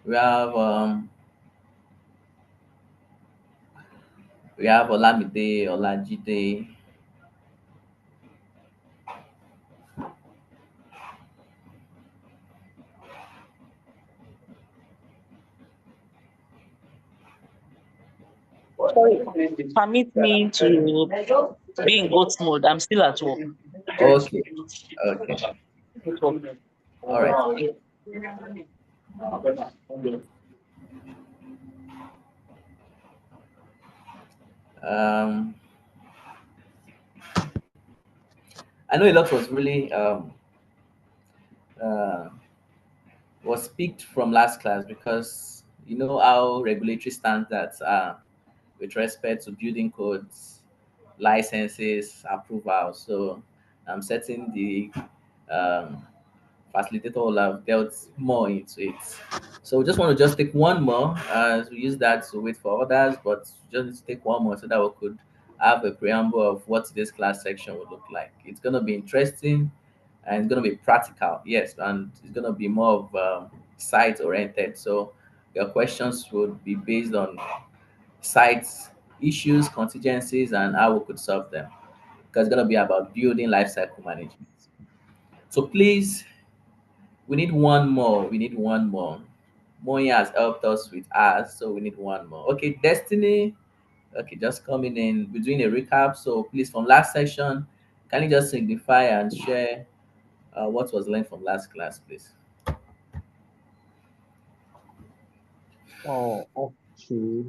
We have Olamide, Olajide. Sorry, permit me to be in goat mode. I'm still at work. Okay, okay, all right. Um, I know a lot was really uh, was picked from last class because you know how regulatory standards are with respect to building codes, licenses, approval. So I'm certain the um, facilitator will have dealt more into it. So we just want to just take one more as we use that to wait for others, but just need to take one more so that we could have a preamble of what this class section would look like. It's going to be interesting and it's going to be practical, yes, and it's going to be more of site oriented. So your questions would be based on sites, issues, contingencies, and how we could solve them. Because it's going to be about building lifecycle management. So please, we need one more. We need one more. Moya has helped us with us, so we need one more. Okay, Destiny. Okay, just coming in. We're doing a recap. So please, from last session, can you just signify and share what was learned from last class, please? Oh, okay.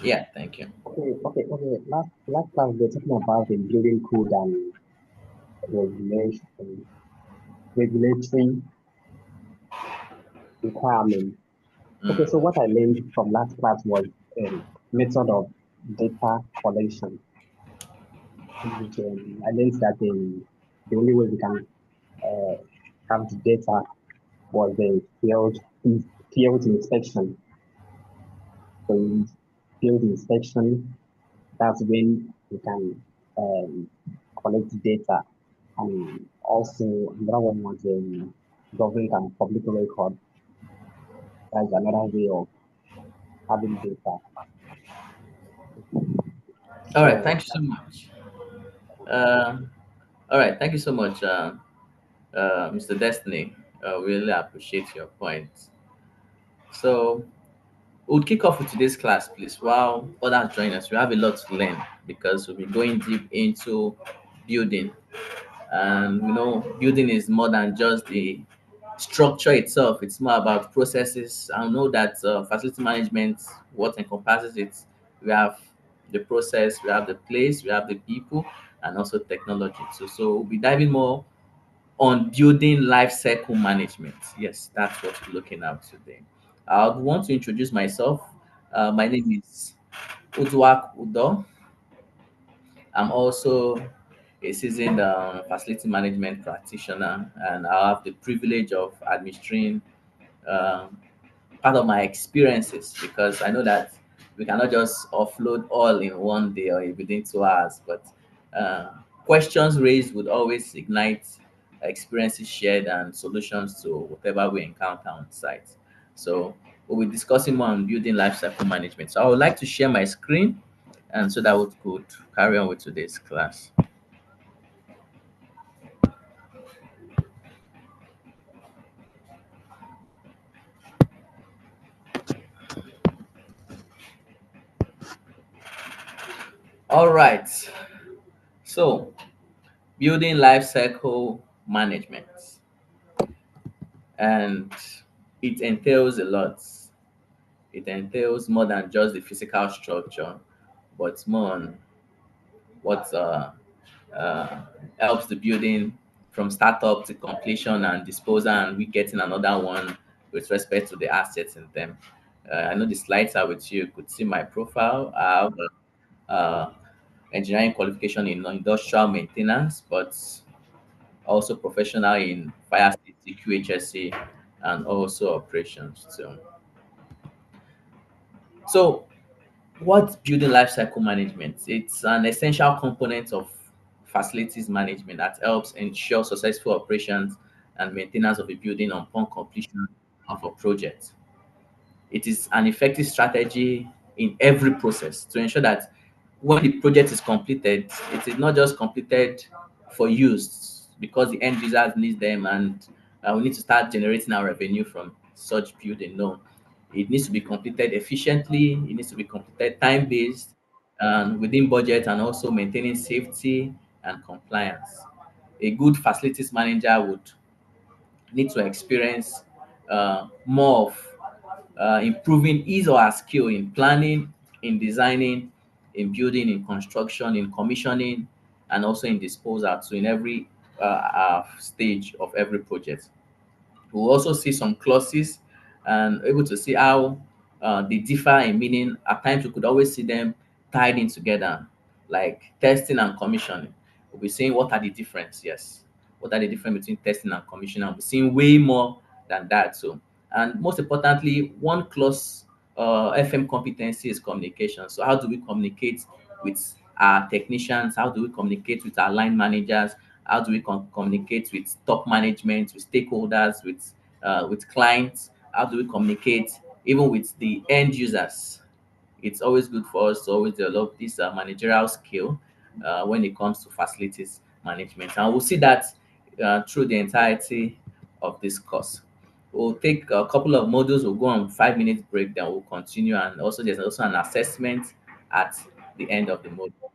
Yeah, thank you. Okay. Last class we were talking about the building code and regulation, regulatory requirement. Okay, so Mm, what I learned from last class was method of data collection. Which, I learned that the only way we can uh, have the data was the field inspection. So in field inspection, that's when you can collect data. And also another one was government and public record. That's another way of having data. all right, So thank you so much. Uh, all right, thank you so much, Mr. Destiny. Really appreciate your point. So we'll kick off with today's class, please. While others join us, we have a lot to learn because we'll be going deep into building. And you know, building is more than just the structure itself, it's more about processes. I know that facility management, what encompasses it, we have the process, we have the place, we have the people, and also technology too. So we'll be diving more on building life cycle management. Yes, that's what we're looking at today. I would want to introduce myself. My name is Uduak Udo. I'm also a seasoned facility management practitioner, and I have the privilege of administering um, part of my experiences because I know that we cannot just offload all in one day or within 2 hours, but uh, questions raised would always ignite experiences shared and solutions to whatever we encounter on site. So we'll be discussing more on building lifecycle management. So I would like to share my screen and so that we could carry on with today's class. All right. So building lifecycle management, and it entails a lot. It entails more than just the physical structure, but more on what helps the building from startup to completion and disposal, and we getting another one with respect to the assets in them. I know the slides are with you. You could see my profile. I have engineering qualification in industrial maintenance, but also professional in fire safety, QHSC, and also operations too. So, what's building lifecycle management? It's an essential component of facilities management that helps ensure successful operations and maintenance of a building upon completion of a project. It is an effective strategy in every process to ensure that when the project is completed, it is not just completed for use because the end users need them and we need to start generating our revenue from such building. No, it needs to be completed efficiently. It needs to be completed time based and within budget, and also maintaining safety and compliance. A good facilities manager would need to experience more of improving his or her skill in planning, in designing, in building, in construction, in commissioning, and also in disposal. So in every stage of every project. We'll also see some clauses and able to see how they differ in meaning. At times, we could always see them tied in together, like testing and commissioning. We'll be saying what are the difference? Yes, what are the difference between testing and commissioning? We'll be seeing way more than that. So, and most importantly, one clause FM competency is communication. So, how do we communicate with our technicians? How do we communicate with our line managers? How do we communicate with top management, with stakeholders, with clients? How do we communicate even with the end users? It's always good for us to always develop this managerial skill when it comes to facilities management, and we'll see that through the entirety of this course. We'll take a couple of modules. We'll go on 5 minutes break, then we'll continue. And also, there's also an assessment at the end of the module.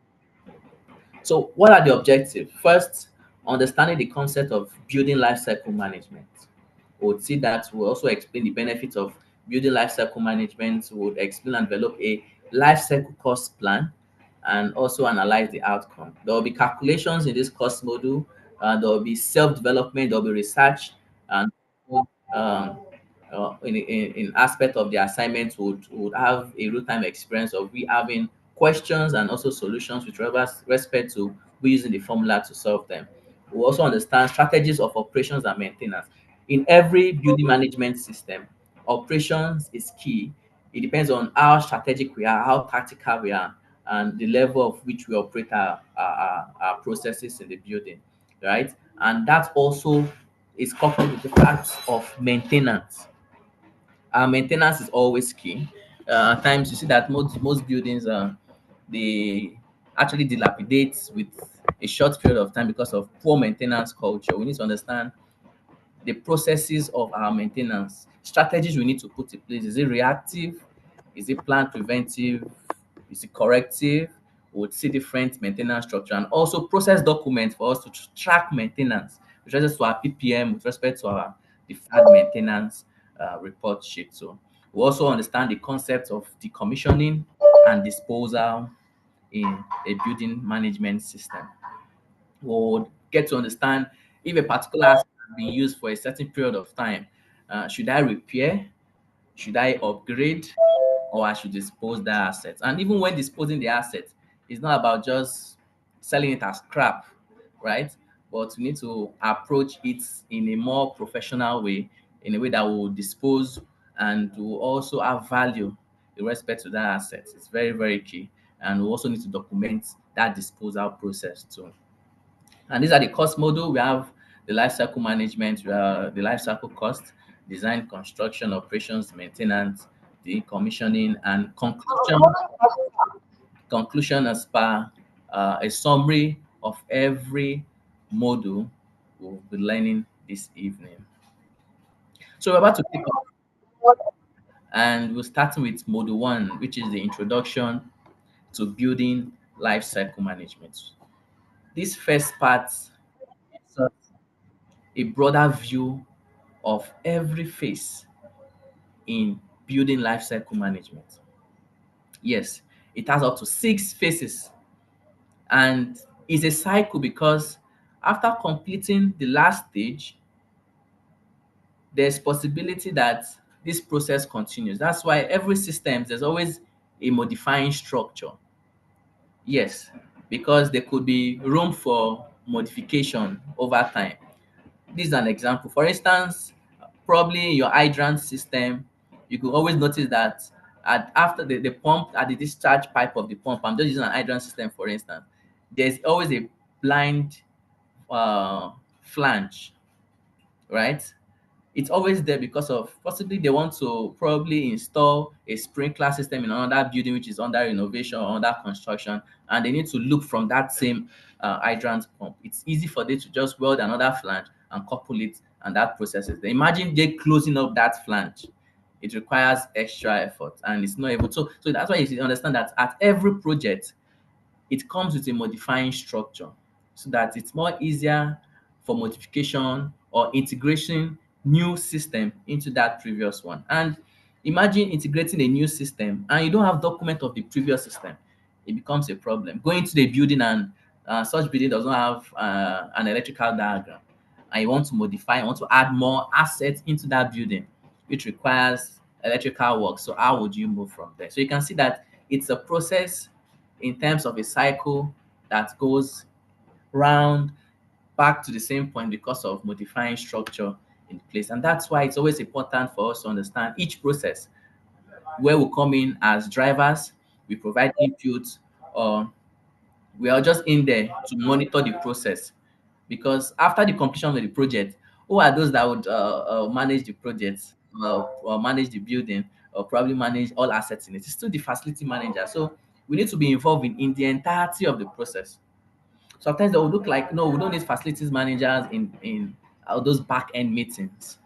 So, what are the objectives? First, understanding the concept of building lifecycle management. We'll see that. We'll also explain the benefits of building lifecycle management. We'll explain and develop a lifecycle cost plan and also analyze the outcome. There will be calculations in this course module. There will be self-development. There will be research, and um, in aspect of the assignment would have a real-time experience of we having questions and also solutions with respect to we using the formula to solve them. We also understand strategies of operations and maintenance. In every building management system, operations is key. It depends on how strategic we are, how tactical we are, and the level of which we operate our processes in the building, right? And that also is coupled with the fact of maintenance. Maintenance is always key. At times, you see that most buildings they actually dilapidate with a short period of time because of poor maintenance culture. We need to understand the processes of our maintenance strategies we need to put in place. Is it reactive? Is it planned preventive? Is it corrective? We would see different maintenance structure and also process documents for us to track maintenance with respect to our PPM, with respect to our deferred maintenance report sheet. So we also understand the concept of decommissioning and disposal in a building management system. We'll get to understand if a particular asset has been used for a certain period of time. Should I repair? Should I upgrade? Or I should dispose that asset? And even when disposing the asset, it's not about just selling it as scrap, right? But we need to approach it in a more professional way, in a way that will dispose and will also have value in respect to that asset. It's very, very key. And we also need to document that disposal process too. And these are the cost model. We have the life cycle management, the life cycle cost, design, construction, operations, maintenance, the commissioning, and conclusion. Conclusion as per a summary of every module we'll be learning this evening. So we're about to pick up, and we're starting with module one, which is the introduction to building life cycle management. This first part gives us a broader view of every phase in building life cycle management. Yes, it has up to 6 phases and is a cycle because after completing the last stage, there's possibility that this process continues. That's why every system there's always a modifying structure. Yes, because there could be room for modification over time. This is an example. For instance, probably your hydrant system, you could always notice that after the pump, at the discharge pipe of the pump, I'm just using an hydrant system for instance, there's always a blind uh, flange, right? It's always there because of possibly they want to probably install a sprinkler system in another building which is under renovation or under construction, and they need to look from that same hydrant pump. It's easy for them to just weld another flange and couple it, and that processes. Imagine they closing up that flange. It requires extra effort and it's not able. So that's why you should understand that at every project it comes with a modifying structure so that it's more easier for modification or integration new system into that previous one. And imagine integrating a new system and you don't have document of the previous system. It becomes a problem. Going to the building and such building does not have an electrical diagram, and you want to modify, you want to add more assets into that building, which requires electrical work. So how would you move from there? So you can see that it's a process in terms of a cycle that goes round back to the same point because of modifying structure in place. And that's why it's always important for us to understand each process where we come in as drivers, we provide input, or we are just in there to monitor the process. Because after the completion of the project, who are those that would manage the project or manage the building or probably manage all assets in it? It's still the facility manager. So we need to be involved in the entirety of the process. Sometimes they will look like, no, we don't need facilities managers in those back end meetings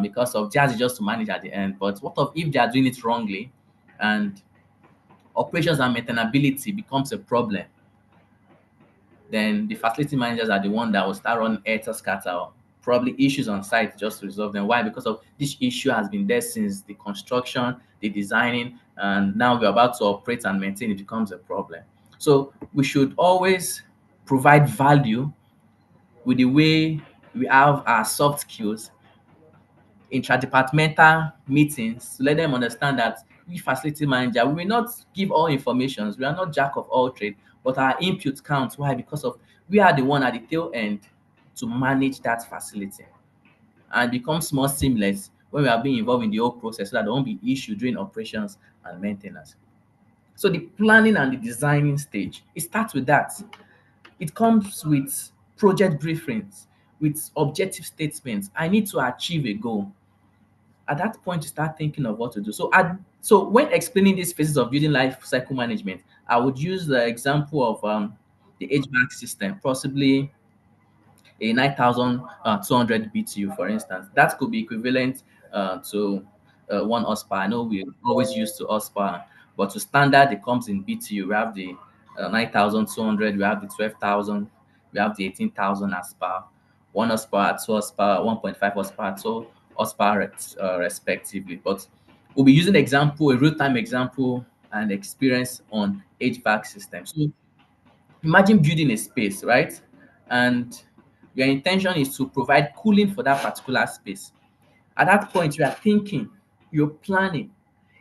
because of theirs is just to manage at the end. But what of if they are doing it wrongly and operations and maintainability becomes a problem? Then the facility managers are the one that will start running to scatter or probably issues on site just to resolve them. Why? Because of this issue has been there since the construction, the designing, and now we're about to operate and maintain. It becomes a problem. So we should always provide value with the way we have our soft skills, intradepartmental meetings to let them understand that we facility manager, we will not give all informations. We are not jack of all trade, but our input counts. Why? Because of we are the one at the tail end to manage that facility and becomes more seamless when we are being involved in the whole process so that there won't be issue during operations and maintenance. So the planning and the designing stage, it starts with that. It comes with project briefings, with objective statements. I need to achieve a goal. At that point, you start thinking of what to do. So when explaining these phases of building life cycle management, I would use the example of the HVAC system, possibly a 9,200 BTU, for instance. That could be equivalent to 1 horsepower. I know we always use to horsepower, but to standard, it comes in BTU. We have the 9,200, we have the 12,000, we have the 18,000 horsepower, 1 horsepower, 2 horsepower, 1.5 horsepower, 2 horsepower, respectively. But we'll be using example, a real-time example and experience on HVAC systems. So imagine building a space, right? And your intention is to provide cooling for that particular space. At that point, you are thinking, you're planning.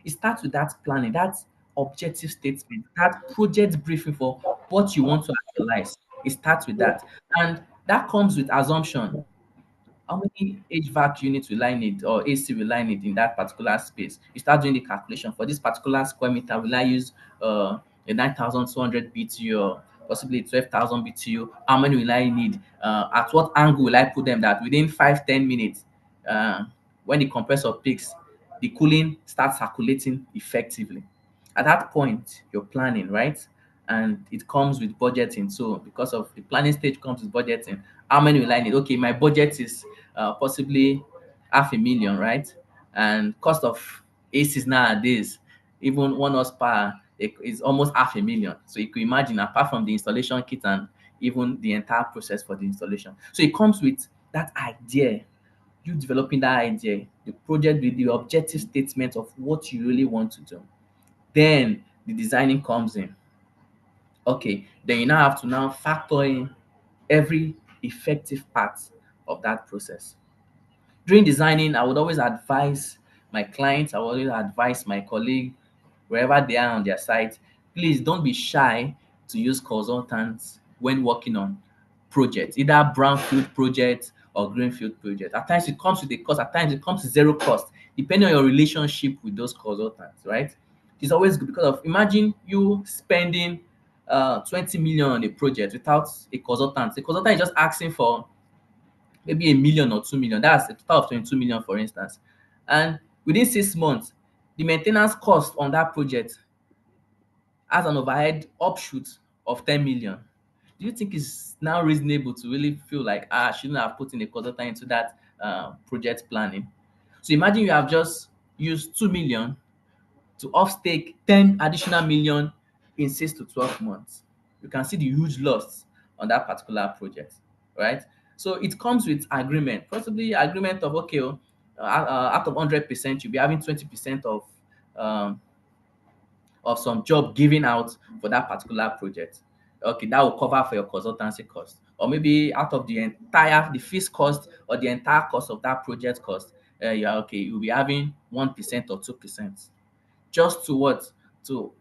It starts with that planning, that objective statement, that project briefing for what you want to actualize. It starts with that. And that comes with assumption. How many HVAC units will I need or AC will I need in that particular space? You start doing the calculation. For this particular square meter, will I use a 9,200 BTU or possibly 12,000 BTU? How many will I need? At what angle will I put them that within 5-10 minutes, uh, when the compressor peaks, the cooling starts circulating effectively? At that point, you're planning, right? And it comes with budgeting. So because of the planning stage comes with budgeting. How many will I need? Okay, my budget is possibly 500,000, right? And cost of ACs nowadays, even 1 horsepower is almost 500,000. So you can imagine, apart from the installation kit and even the entire process for the installation. So it comes with that idea, you developing that idea, the project with the objective statement of what you really want to do. Then the designing comes in. Okay, then you now have to now factor in every effective part of that process. During designing, I would always advise my clients, I would always advise my colleague, wherever they are on their site, please don't be shy to use consultants when working on projects, either brownfield projects or greenfield projects. At times it comes with a cost, at times it comes with zero cost, depending on your relationship with those consultants, right? It's always good because of imagine you spending 20 million on a project without a consultant. The consultant is just asking for maybe a million or 2 million. That's a total of 22 million, for instance. And within 6 months, the maintenance cost on that project has an overhead upshoot of 10 million. Do you think it's now reasonable to really feel like, I shouldn't have put in a consultant into that project planning? So imagine you have just used 2 million to off-stake 10 additional million in 6 to 12 months. You can see the huge loss on that particular project, right? So it comes with agreement, possibly agreement of, okay, out of 100%, you'll be having 20% um, of some job given out for that particular project. Okay, that will cover for your consultancy cost. Or maybe out of the fees cost or the entire cost of that project cost, yeah, okay, you'll be having 1% or 2%, just to what? To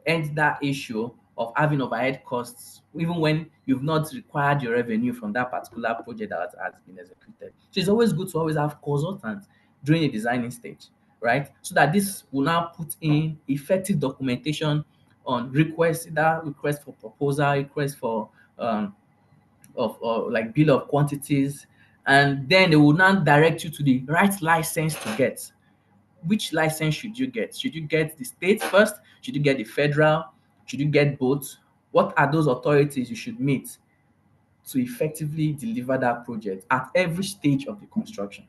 end that issue of having overhead costs, even when you've not required your revenue from that particular project that has been executed. So it's always good to always have consultants during the designing stage, right? So that this will now put in effective documentation on requests, either request for proposal, request for of like bill of quantities, and then they will now direct you to the right license to get. Which license should you get? Should you get the state first? Should you get the federal? Should you get both? What are those authorities you should meet to effectively deliver that project at every stage of the construction?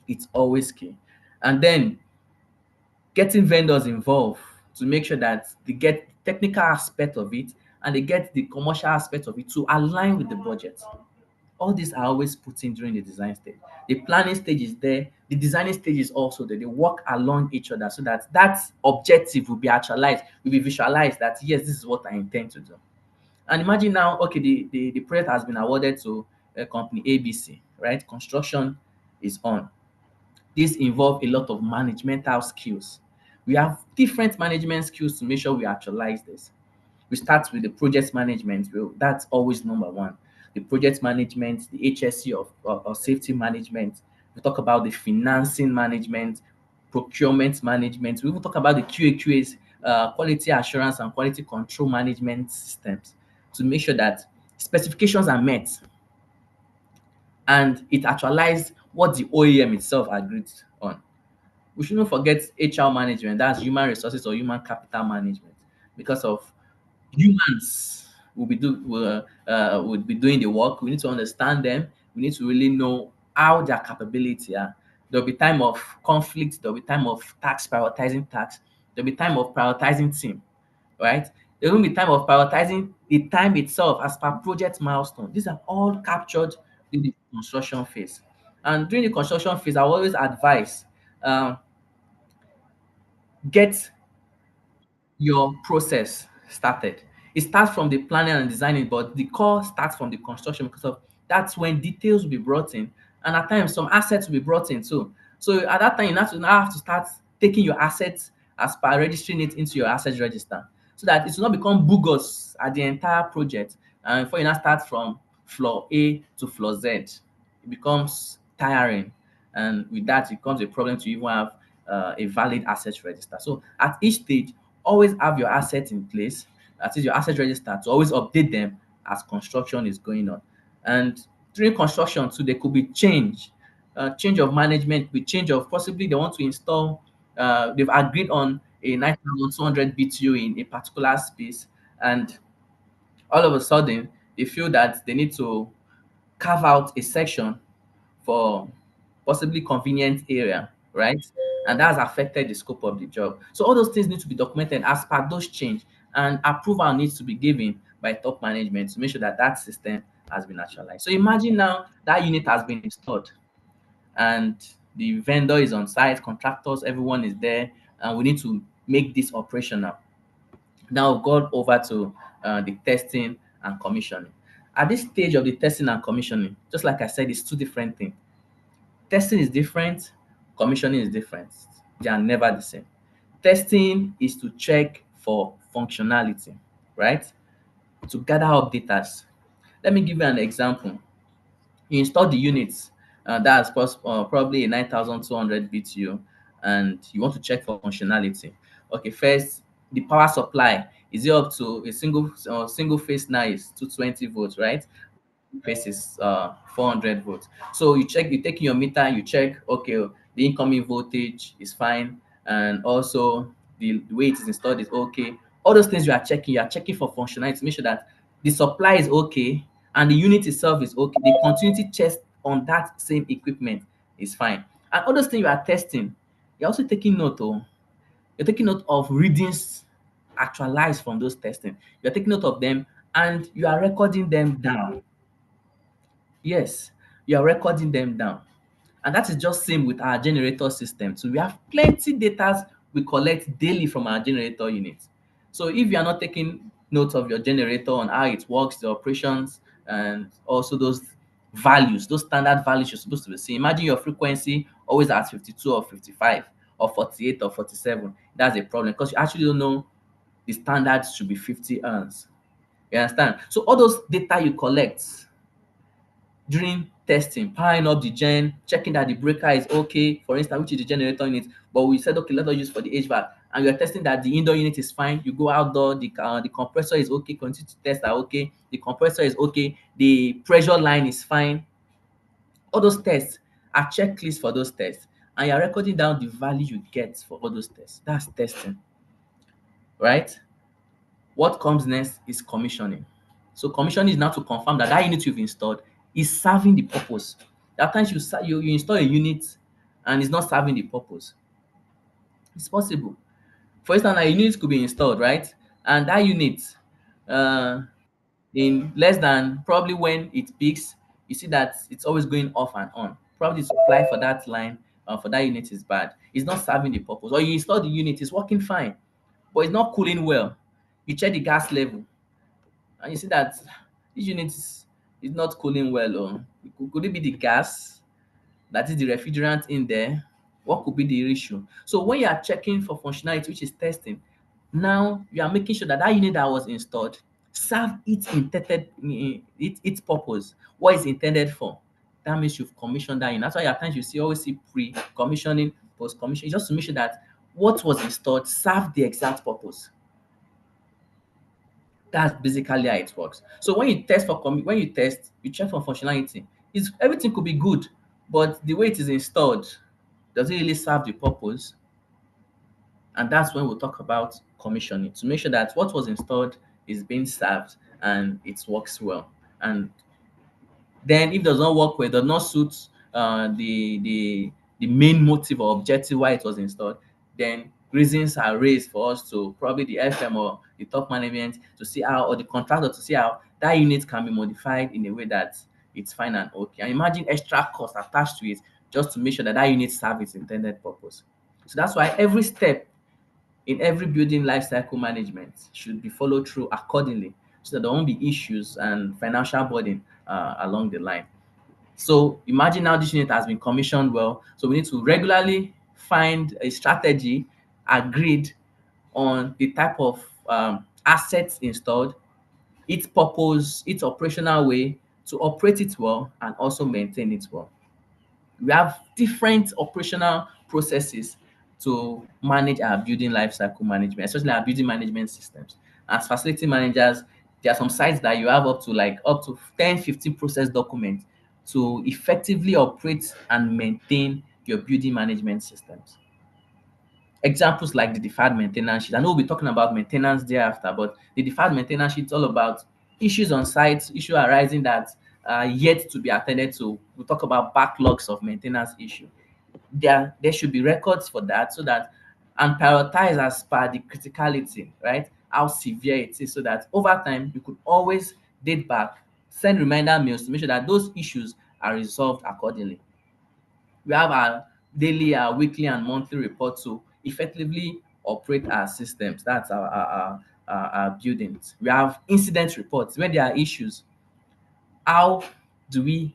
It's always key. And then getting vendors involved to make sure that they get the technical aspect of it and they get the commercial aspect of it to align with the budget. All these are always put in during the design stage. The planning stage is there, the designing stage is also there. They work along each other so that that objective will be actualized, will be visualized that yes, this is what I intend to do. And imagine now, okay, the project has been awarded to a company ABC, right? Construction is on. This involve a lot of managemental skills. We have different management skills to make sure we actualize this. We start with the project management. Well, that's always number one. The project management, the HSE of safety management. We talk about the financing management, procurement management. We even talk about the QAQAs, quality assurance and quality control management systems, to make sure that specifications are met and it actualized what the OEM itself agreed on. We shouldn't forget HR management, that's human resources or human capital management, because of humans would be doing the work. We need to understand them. We need to really know how their capability are. There'll be time of conflict. There'll be time of tax, prioritizing tax. There'll be time of prioritizing team, right? There will be time of prioritizing the time itself as per project milestone. These are all captured in the construction phase. And during the construction phase, I always advise, um, get your process started. It starts from the planning and designing, but the core starts from the construction, because of that's when details will be brought in, and at times some assets will be brought in too. So at that time, you now have to start taking your assets as per registering it into your assets register, so that it will not become bogus at the entire project. And before you now start from floor A to floor Z, it becomes tiring, and with that, it becomes a problem to even have a valid assets register. So at each stage, always have your assets in place, that is your asset register, to always update them as construction is going on. And during construction too, there could be change of management, with change of, possibly they want to install, they've agreed on a 9,200 BTU in a particular space, and all of a sudden they feel that they need to carve out a section for possibly convenient area, right? And that's affected the scope of the job. So all those things need to be documented as per those change, and approval needs to be given by top management to make sure that that system has been actualized. So imagine now that unit has been installed and the vendor is on site, contractors, everyone is there, and we need to make this operational. Now we've gone over to the testing and commissioning. At this stage of the testing and commissioning, just like I said, it's two different things. Testing is different, commissioning is different. They are never the same. Testing is to check for functionality, right? To gather up data. Let me give you an example. You install the units, that's probably a 9,200 BTU, and you want to check for functionality. Okay, first, the power supply, is it up to a single phase now is 220 volts, right? faces 400 volts. So you check, you take your meter, you check, okay, the incoming voltage is fine, and also the way it is installed is okay. All those things you are checking for functionality to make sure that the supply is okay and the unit itself is okay. The continuity test on that same equipment is fine. And all those things you are testing, you're also taking note. Oh, you're taking note of readings actualized from those testing. You're taking note of them and you are recording them down. Yes, you are recording them down. And that is just same with our generator system. So we have plenty data we collect daily from our generator unit. So if you are not taking note of your generator on how it works, the operations, and also those values, those standard values you're supposed to be seeing. Imagine your frequency always at 52 or 55 or 48 or 47. That's a problem because you actually don't know the standard should be 50 amps. You understand? So all those data you collect during testing, powering up the gen, checking that the breaker is okay, for instance, which is the generator unit. But we said, okay, let us use for the HVAC. And you're testing that the indoor unit is fine. You go outdoor, the compressor is okay, continue to test that okay, the compressor is okay, the pressure line is fine. All those tests are checklists for those tests. And you're recording down the value you get for all those tests. That's testing, right? What comes next is commissioning. So commissioning is now to confirm that that unit you've installed is serving the purpose. There are times you install a unit and it's not serving the purpose. It's possible. For instance, a unit could be installed, right? And that unit, uh, in less than probably when it peaks, you see that it's always going off and on. Probably the supply for that line for that unit is bad. It's not serving the purpose. Or you install the unit, it's working fine, but it's not cooling well. You check the gas level and you see that this unit is not cooling well. Or could it be the gas? That is the refrigerant in there. What could be the issue? So when you are checking for functionality, which is testing, now you are making sure that that unit that was installed serve its intended its purpose, what is intended for. That means you've commissioned that unit. That's why at times you see always see pre-commissioning, post-commissioning, just to make sure that what was installed served the exact purpose. That's basically how it works. So when you test when you test, you check for functionality. Is everything could be good, but the way it is installed, does it really serve the purpose? And that's when we'll talk about commissioning to make sure that what was installed is being served and it works well. And then if it does not work well, does not suit the main motive or objective why it was installed, then reasons are raised for us to probably the FM or the top management to see how, or the contractor to see how that unit can be modified in a way that it's fine and okay. And imagine extra cost attached to it just to make sure that that unit serves its intended purpose. So that's why every step in every building life cycle management should be followed through accordingly so that there won't be issues and financial burden along the line. So imagine now this unit has been commissioned well. So we need to regularly find a strategy agreed on the type of assets installed, its purpose, its operational way to operate it well and also maintain it well. We have different operational processes to manage our building life cycle management, especially our building management systems. As facility managers, there are some sites that you have up to 10, 15 process documents to effectively operate and maintain your building management systems. Examples like the deferred maintenance sheet. I know we'll be talking about maintenance thereafter, but the deferred maintenance sheet is all about issues on site, issue arising that are yet to be attended to. We'll talk about backlogs of maintenance issue. There should be records for that so that and prioritize as per the criticality, right? How severe it is, so that over time you could always date back, send reminder mails to make sure that those issues are resolved accordingly. We have our daily, our weekly, and monthly report to effectively operate our systems. That's our buildings. We have incident reports when there are issues. How do we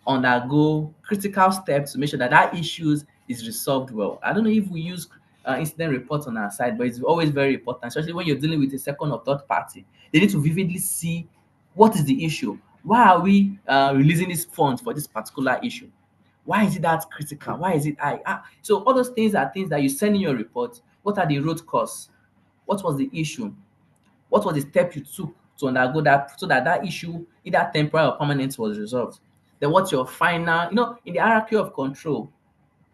undergo critical steps to make sure that that issues is resolved well? I don't know if we use incident reports on our side, but it's always very important, especially when you're dealing with a second or third party. They need to vividly see what is the issue. Why are we releasing these funds for this particular issue? Why is it that critical? Why is it high? So all those things are things that you send in your report. What are the root cause? What was the issue? What was the step you took to undergo that, so that that issue, either temporary or permanent, was resolved. Then what's your final, in the hierarchy of control,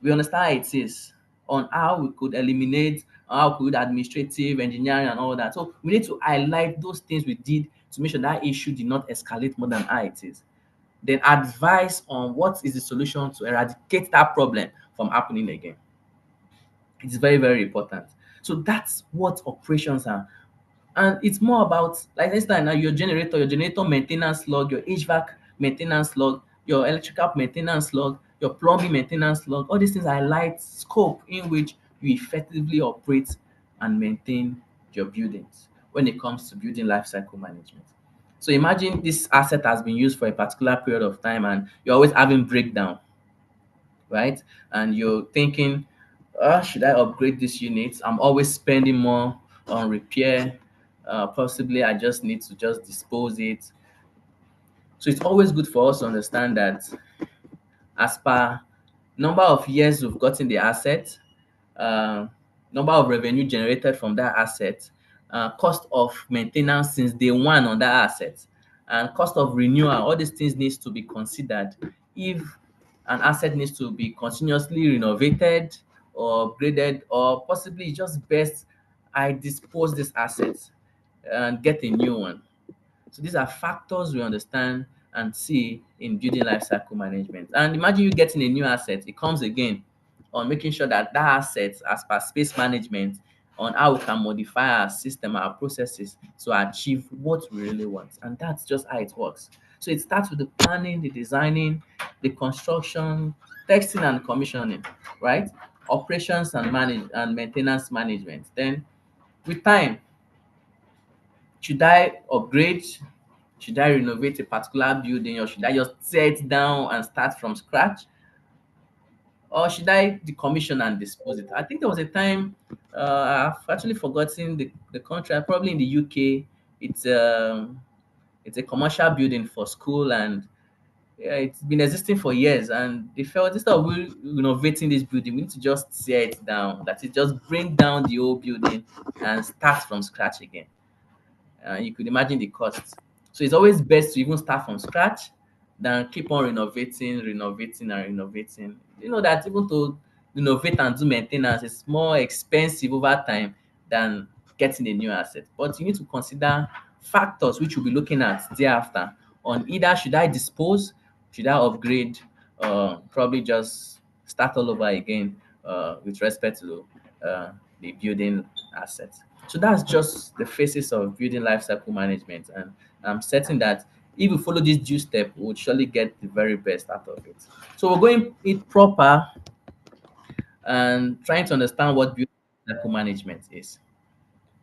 we understand how it is on how we could eliminate, how we could administrative, engineering and all that. So we need to highlight those things we did to make sure that issue did not escalate more than how it is. Then advise on what is the solution to eradicate that problem from happening again. It's very, very important. So that's what operations are. And it's more about, like next time now, your generator maintenance log, your HVAC maintenance log, your electrical maintenance log, your plumbing maintenance log, all these things highlight scope in which you effectively operate and maintain your buildings when it comes to building life cycle management. So imagine this asset has been used for a particular period of time and you're always having breakdown, right? And you're thinking, should I upgrade this unit? I'm always spending more on repair. Possibly I just need to just dispose it. So it's always good for us to understand that as per number of years we've gotten the asset, uh, number of revenue generated from that asset, cost of maintenance since day one on that asset, and cost of renewal. All these things needs to be considered if an asset needs to be continuously renovated or upgraded, or possibly it's just best I dispose this asset and get a new one. So these are factors we understand and see in building life cycle management. And imagine you getting a new asset, it comes again on making sure that that asset, as per space management, on how we can modify our system, our processes to achieve what we really want. And that's just how it works. So it starts with the planning, the designing, the construction, testing and commissioning, right? Operations and maintenance management. Then with time, should I upgrade? Should I renovate a particular building, or should I just tear it down and start from scratch? Or should I decommission and dispose it? I think there was a time, I've actually forgotten the country, probably in the UK. It's it's a commercial building for school, and yeah, it's been existing for years. And they felt instead of renovating this building, we need to just tear it down. That is, just bring down the old building and start from scratch again. You could imagine the costs. So it's always best to even start from scratch than keep on renovating, renovating, and renovating. You know that even to renovate and do maintenance is more expensive over time than getting a new asset. But you need to consider factors which you'll be looking at thereafter on either should I dispose, should I upgrade, probably just start all over again with respect to the building assets. So that's just the phases of building life cycle management. And I'm certain that if we follow this due step, we would surely get the very best out of it. So we're going it proper and trying to understand what building life cycle management is.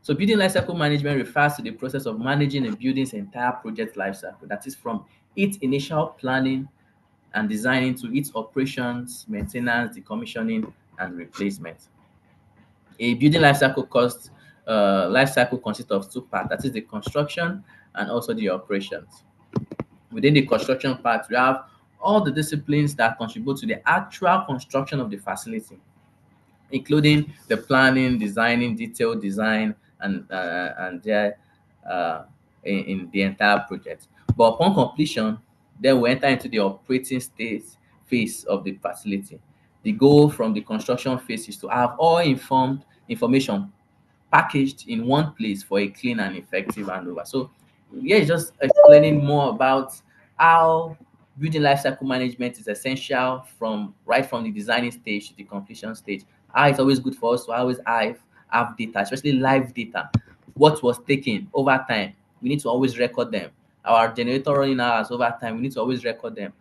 So building life cycle management refers to the process of managing a building's entire project life cycle. That is from its initial planning and designing to its operations, maintenance, decommissioning, and replacement. A building life cycle consists of two parts. That is the construction and also the operations. Within the construction part, we have all the disciplines that contribute to the actual construction of the facility, including the planning, designing, detailed design, and there in the entire project. But upon completion, then we enter into the operating state phase of the facility. The goal from the construction phase is to have all informed information packaged in one place for a clean and effective handover. So here is just explaining more about how building lifecycle management is essential from right from the designing stage to the completion stage. How it's always good for us to always have data, especially live data. What was taken over time, we need to always record them. Our generator running hours over time, we need to always record them.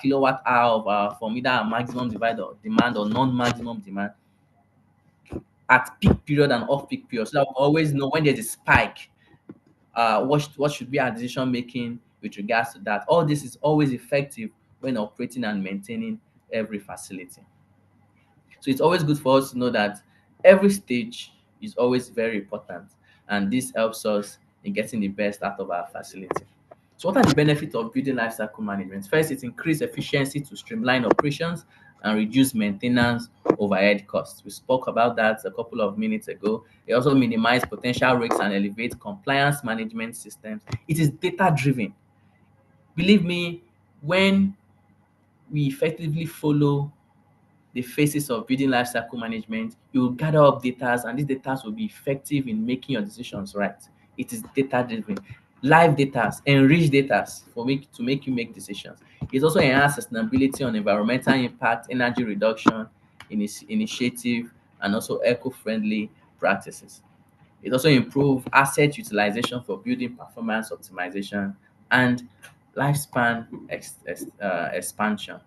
Kilowatt hour of from either a maximum divider demand or non-maximum demand at peak period and off peak period, so that we always know when there's a spike, what should be our decision making with regards to that. All this is always effective when operating and maintaining every facility. So it's always good for us to know that every stage is always very important, and this helps us in getting the best out of our facility. So what are the benefits of building lifecycle management? First, it increases efficiency to streamline operations and reduce maintenance overhead costs. We spoke about that a couple of minutes ago. It also minimize potential risks and elevate compliance management systems. It is data driven. Believe me, when we effectively follow the phases of building lifecycle management, you will gather up data, and these data will be effective in making your decisions right. It is data driven. Live data, enrich data to make you make decisions. It also enhance sustainability on environmental impact, energy reduction, initiative, and also eco-friendly practices. It also improve asset utilization for building performance optimization and lifespan expansion.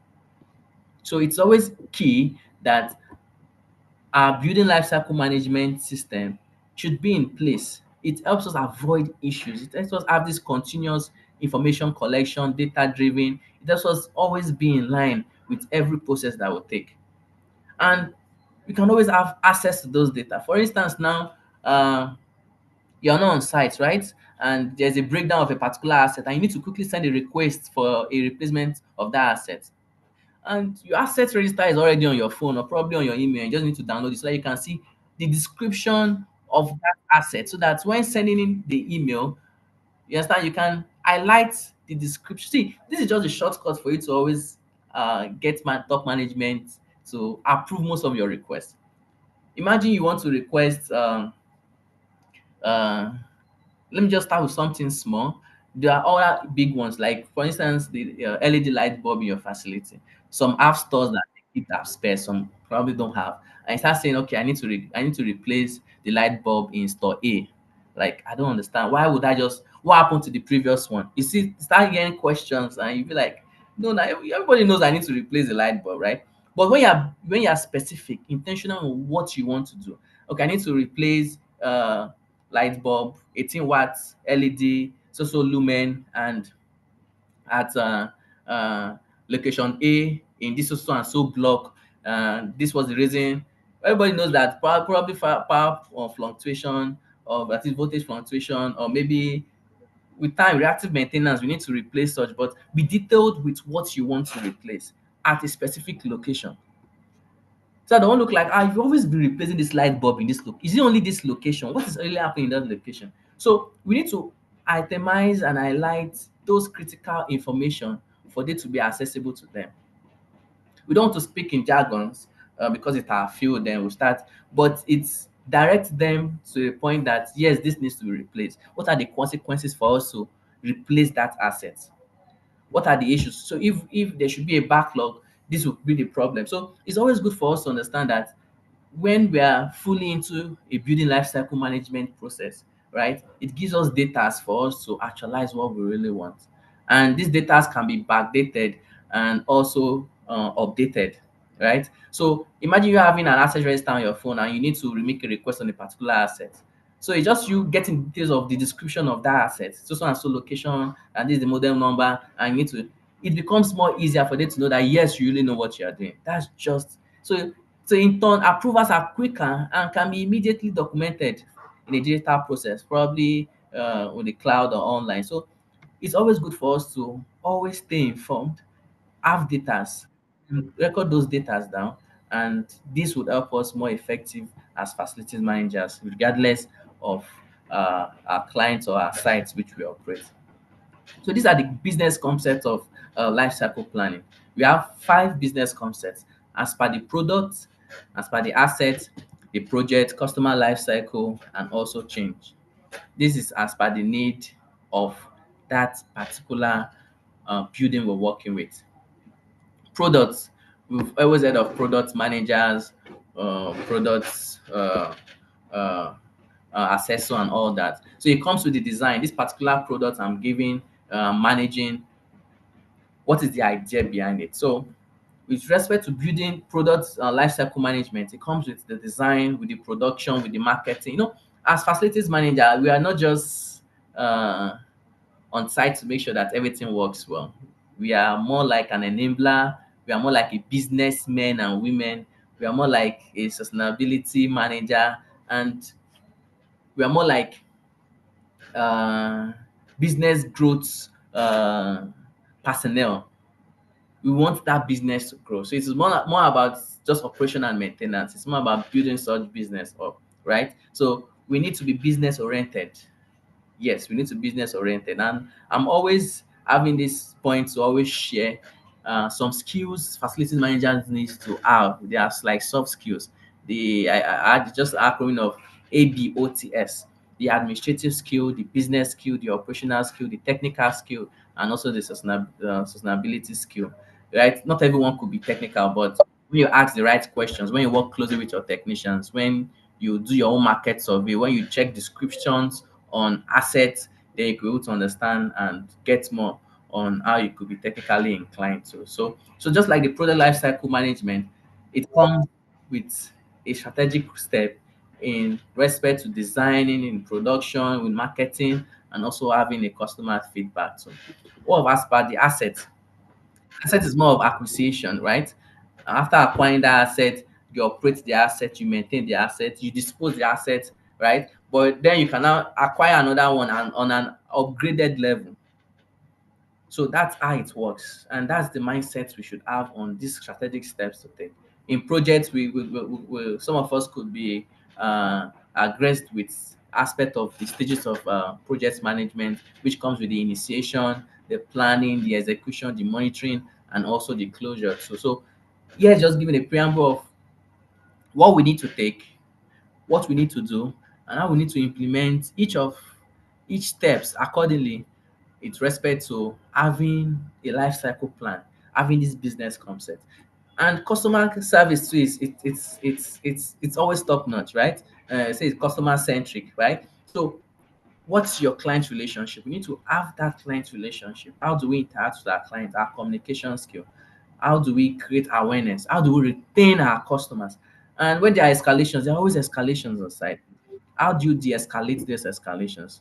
So it's always key that our building lifecycle management system should be in place. It helps us avoid issues. It helps us have this continuous information collection, data driven. It helps us always be in line with every process that we take. And we can always have access to those data. For instance, now you're not on site, right? And there's a breakdown of a particular asset, and you need to quickly send a request for a replacement of that asset. And your asset register is already on your phone or probably on your email. You just need to download it so that you can see the description of that asset, so that when sending in the email, you understand, you can highlight the description. See, this is just a shortcut for you to always get top management to approve most of your requests. Imagine you want to request uh, let me just start with something small. There are other big ones, like for instance, the LED light bulb in your facility. Some have stores that they keep that spare, some probably don't have. And you start saying, okay, I need to replace the light bulb in store A. Like, I don't understand. Why would I just what happened to the previous one? You see, start getting questions, and you be like, no, now everybody knows I need to replace the light bulb, right? But when you're specific, intentional on what you want to do, okay, I need to replace light bulb, 18 watts, LED, so lumen, and at location A in this so and so block. This was the reason. Everybody knows that probably power fluctuation, or that is voltage fluctuation, or maybe with time reactive maintenance we need to replace such, but be detailed with what you want to replace at a specific location. So I don't look like, you've always been replacing this light bulb in this look. Is it only this location? What is really happening in that location? So we need to itemize and highlight those critical information for it to be accessible to them. We don't want to speak in jargons because it's our field, then we start, but it's direct them to a point that yes, this needs to be replaced. What are the consequences for us to replace that asset? What are the issues? So if there should be a backlog, this will be the problem. So it's always good for us to understand that when we are fully into a building life cycle management process, right, it gives us data for us to actualize what we really want. And these data can be backdated and also updated, right? So imagine you having an asset register on your phone and you need to make a request on a particular asset. So it's just you getting details of the description of that asset, so and so location, and this is the model number, and you need to. It becomes more easier for them to know that yes, you really know what you are doing. That's just so. So in turn, approvals are quicker and can be immediately documented in a digital process, probably on the cloud or online. So it's always good for us to always stay informed, have data, record those data down, and this would help us more effective as facilities managers, regardless of our clients or our sites which we operate. So these are the business concepts of life cycle planning. We have 5 business concepts as per the product, as per the asset, the project, customer life cycle, and also change. This is as per the need of that particular building we're working with. Products, we've always heard of product managers, products uh, assessor and all that. So it comes with the design. This particular product I'm giving, managing, what is the idea behind it? So with respect to building products lifecycle management, it comes with the design, with the production, with the marketing. As facilities manager, we are not just uh, on site to make sure that everything works well. We are more like an enabler. We are more like a businessmen and women. We are more like a sustainability manager, and we are more like uh, business growth personnel. We want that business to grow. So it's more about just operation and maintenance. It's more about building such business up, right? So we need to be business oriented. Yes, we need to be business oriented, and I'm always having this point to always share some skills facilities managers needs to have. There's like soft skills. I had just acronym of ABOTS: the administrative skill, the business skill, the operational skill, the technical skill, and also the sustainability skill. Right? Not everyone could be technical, but when you ask the right questions, when you work closely with your technicians, when you do your own market survey, when you check descriptions on assets, then you could be able to understand and get more on how you could be technically inclined to. So just like the product lifecycle management, it comes with a strategic step in respect to designing, in production, with marketing, and also having a customer feedback. So what of as part the asset? Asset is more of acquisition, right? After acquiring that asset, you operate the asset, you maintain the asset, you dispose the asset, right? But then you can now acquire another one and on an upgraded level. So that's how it works, and that's the mindset we should have on these strategic steps to take. In projects, some of us could be aggressed with aspect of the stages of project management, which comes with the initiation, the planning, the execution, the monitoring, and also the closure. So yeah, just giving a preamble of what we need to take, what we need to do, and how we need to implement each steps accordingly with respect to having a life cycle plan, having this business concept. And customer service too is it's always top notch, right? Say it's customer centric, right? So what's your client relationship? We need to have that client relationship. How do we interact with our clients? Our communication skill. How do we create awareness? How do we retain our customers? And when there are escalations, there are always escalations on site. How do you de-escalate these escalations?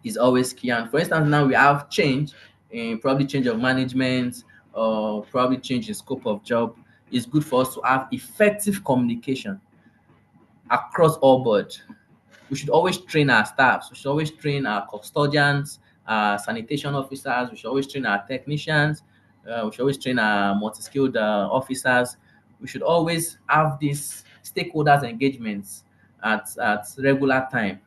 Is always key. And for instance, now we have change in probably change of management or probably change in scope of job. It's good for us to have effective communication across all board. We should always train our staffs. We should always train our custodians, our sanitation officers. We should always train our technicians. We should always train our multi-skilled officers. We should always have these stakeholders engagements at regular time.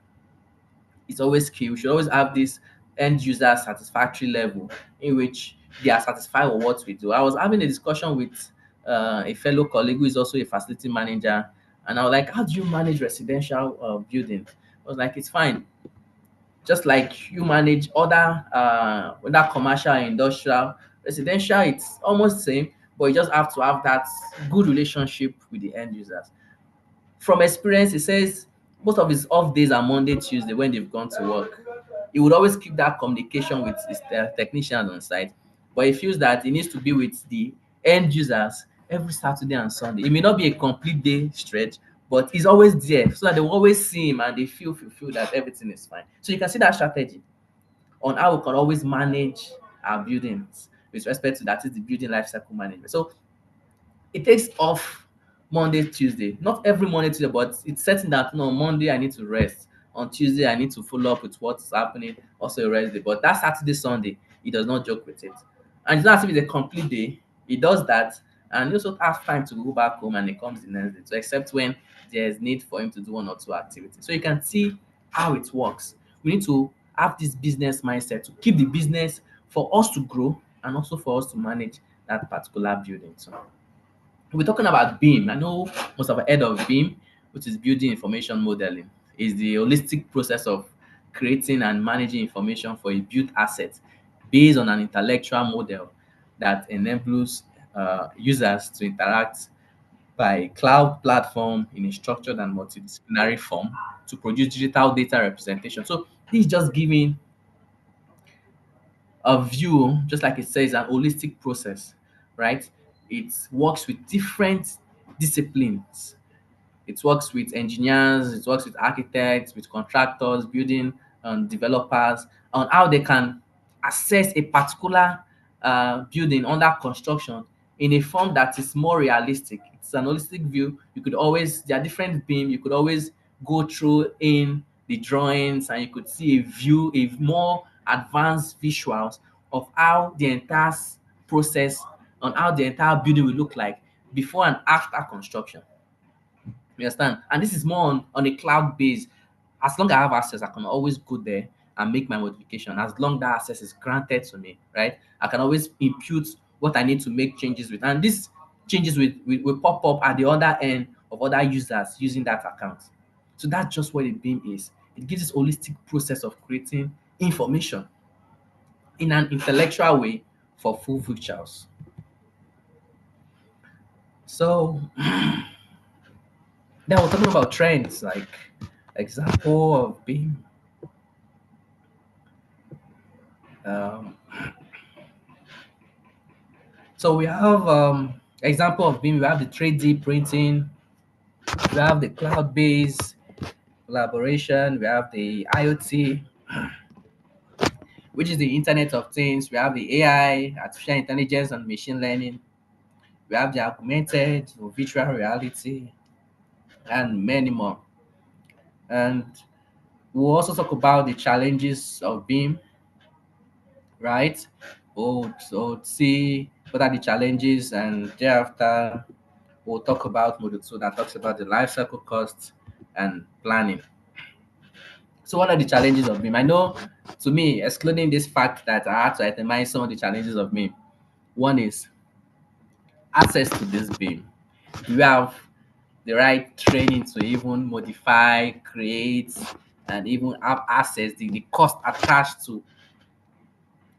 It's always key. We should always have this end user satisfactory level in which they are satisfied with what we do. I was having a discussion with a fellow colleague who is also a facility manager, and I was like, "How do you manage residential buildings?" I was like, "It's fine. Just like you manage other whether commercial, industrial, residential, it's almost the same, but you just have to have that good relationship with the end users." From experience, he says most of his off days are Monday, Tuesday when they've gone to work. He would always keep that communication with his technicians on site, but he feels that he needs to be with the end users every Saturday and Sunday. It may not be a complete day stretch, but he's always there so that they will always see him and they feel that everything is fine. So you can see that strategy on how we can always manage our buildings with respect to that is the building life cycle management. So it takes off Monday, Tuesday. Not every Monday, Tuesday, but it's certain that no, Monday I need to rest. On Tuesday, I need to follow up with what's happening, also a rest day. But that Saturday, Sunday, he does not joke with it. And it's not as if it's a complete day. He does that and he also has time to go back home and he comes the next day. So except when there's need for him to do one or two activities. So you can see how it works. We need to have this business mindset to keep the business for us to grow and also for us to manage that particular building. So we're talking about BIM. I know most have heard of BIM, which is building information modeling. Is the holistic process of creating and managing information for a built asset based on an intellectual model that enables users to interact by cloud platform in a structured and multidisciplinary form to produce digital data representation. So this is just giving a view, just like it says, an holistic process, right? It works with different disciplines. It works with engineers, it works with architects, with contractors, building developers, on how they can assess a particular building under construction in a form that is more realistic. It's an holistic view. You could always, there are different beams, you could always go through in the drawings and you could see a view, a more advanced visuals of how the entire process on how the entire building will look like before and after construction. You understand? And this is more on a cloud base. As long as I have access, I can always go there and make my modification. As long that access is granted to me, right? I can always impute what I need to make changes with. And these changes will pop up at the other end of other users using that account. So that's just what a BIM is. It gives this holistic process of creating information in an intellectual way for full features. So then we're talking about trends, like example of BIM. Um, so we have example of BIM. We have the 3D printing. We have the cloud-based collaboration. We have the IoT, which is the Internet of Things. We have the AI, artificial intelligence, and machine learning. We have the augmented or virtual reality, and many more. And we'll also talk about the challenges of BIM, right? We'll see what are the challenges, and thereafter we'll talk about module two that talks about the life cycle costs and planning. So what are the challenges of BIM? I know, to me, excluding this fact that I had to itemize some of the challenges of BIM, one is access to this BIM. Do you have the right training to even modify, create, and even have access, the cost attached to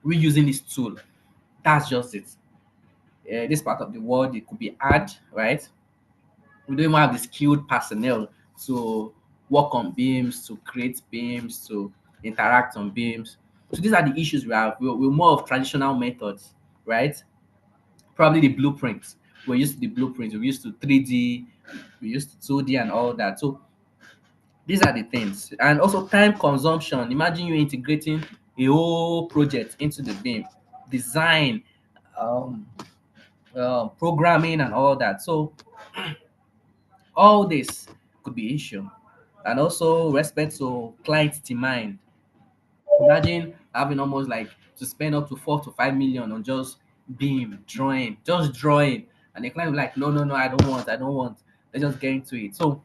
reusing this tool? That's just it. This part of the world, it could be hard, right? We don't even have the skilled personnel to work on beams, to create beams, to interact on beams. So these are the issues we have. We're more of traditional methods, right? Probably the blueprints. We're used to the blueprints. We're used to 3D, we used to 2D and all that. So these are the things. And also time consumption. Imagine you integrating a whole project into the beam, design, um, programming and all that. So all this could be issue. And also respect to client demand. Imagine having almost like to spend up to 4 to 5 million on just beam drawing, just drawing, and the client will be like, no, no, no, I don't want. Let's just get into it. So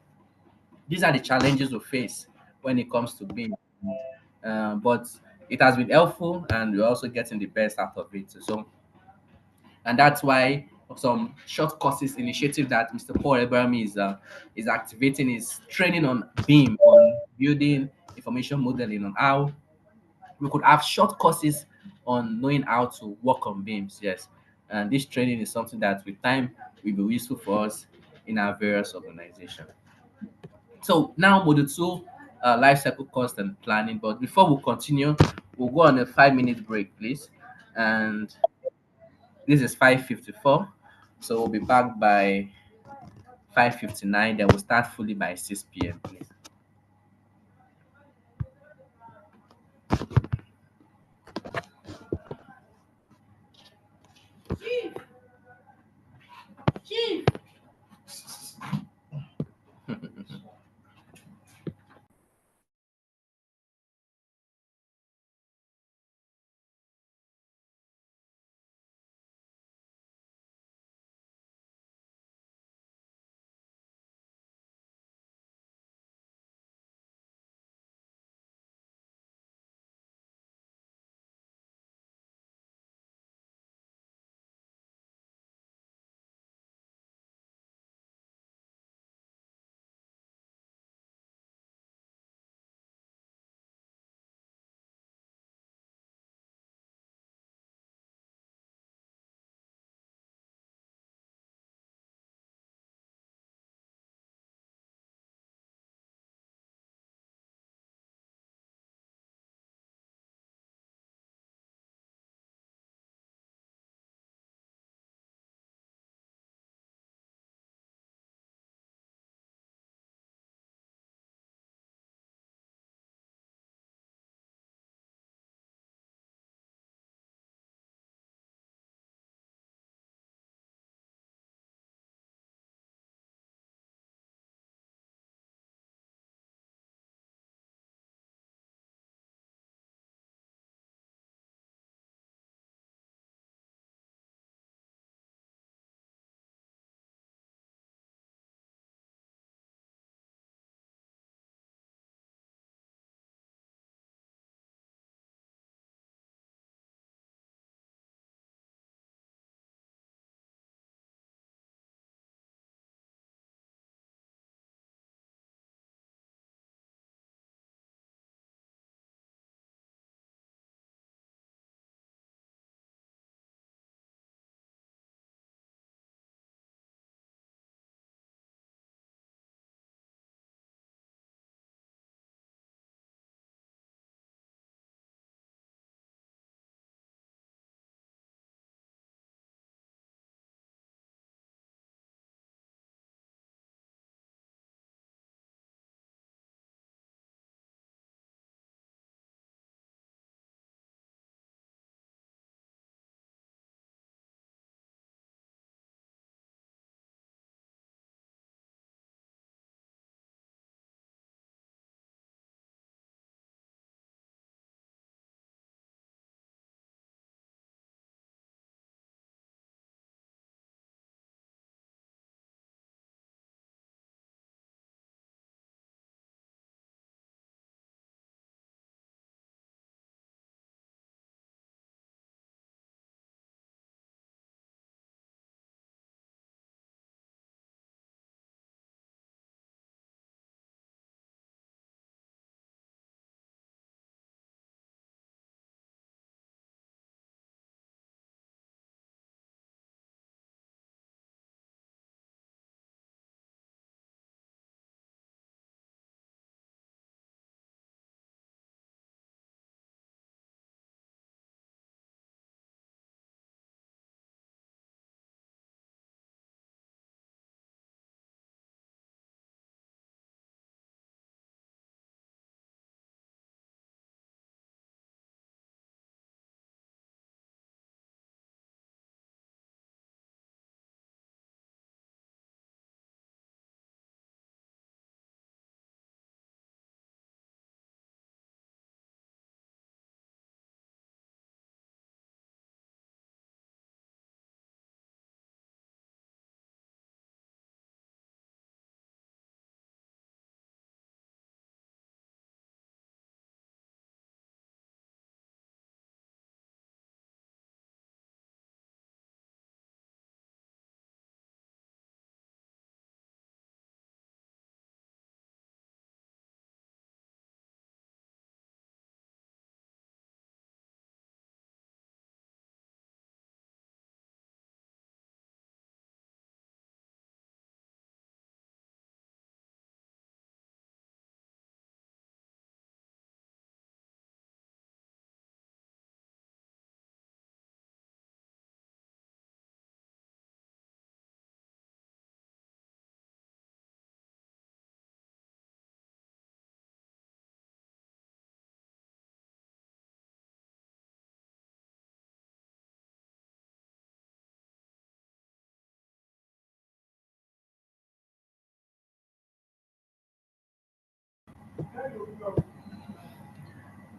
these are the challenges we face when it comes to beam. But it has been helpful, and we're also getting the best out of it. So, and that's why some short courses initiative that Mr. Paul Eberami is activating is training on BIM, on building information modeling, on how we could have short courses on knowing how to work on beams. Yes, and this training is something that with time will be useful for us in our various organizations. So now module two, life cycle cost and planning. But before we continue, we'll go on a 5 minute break, please. And this is 5:54, so we'll be back by 5:59. Then we'll start fully by 6 p.m. Please.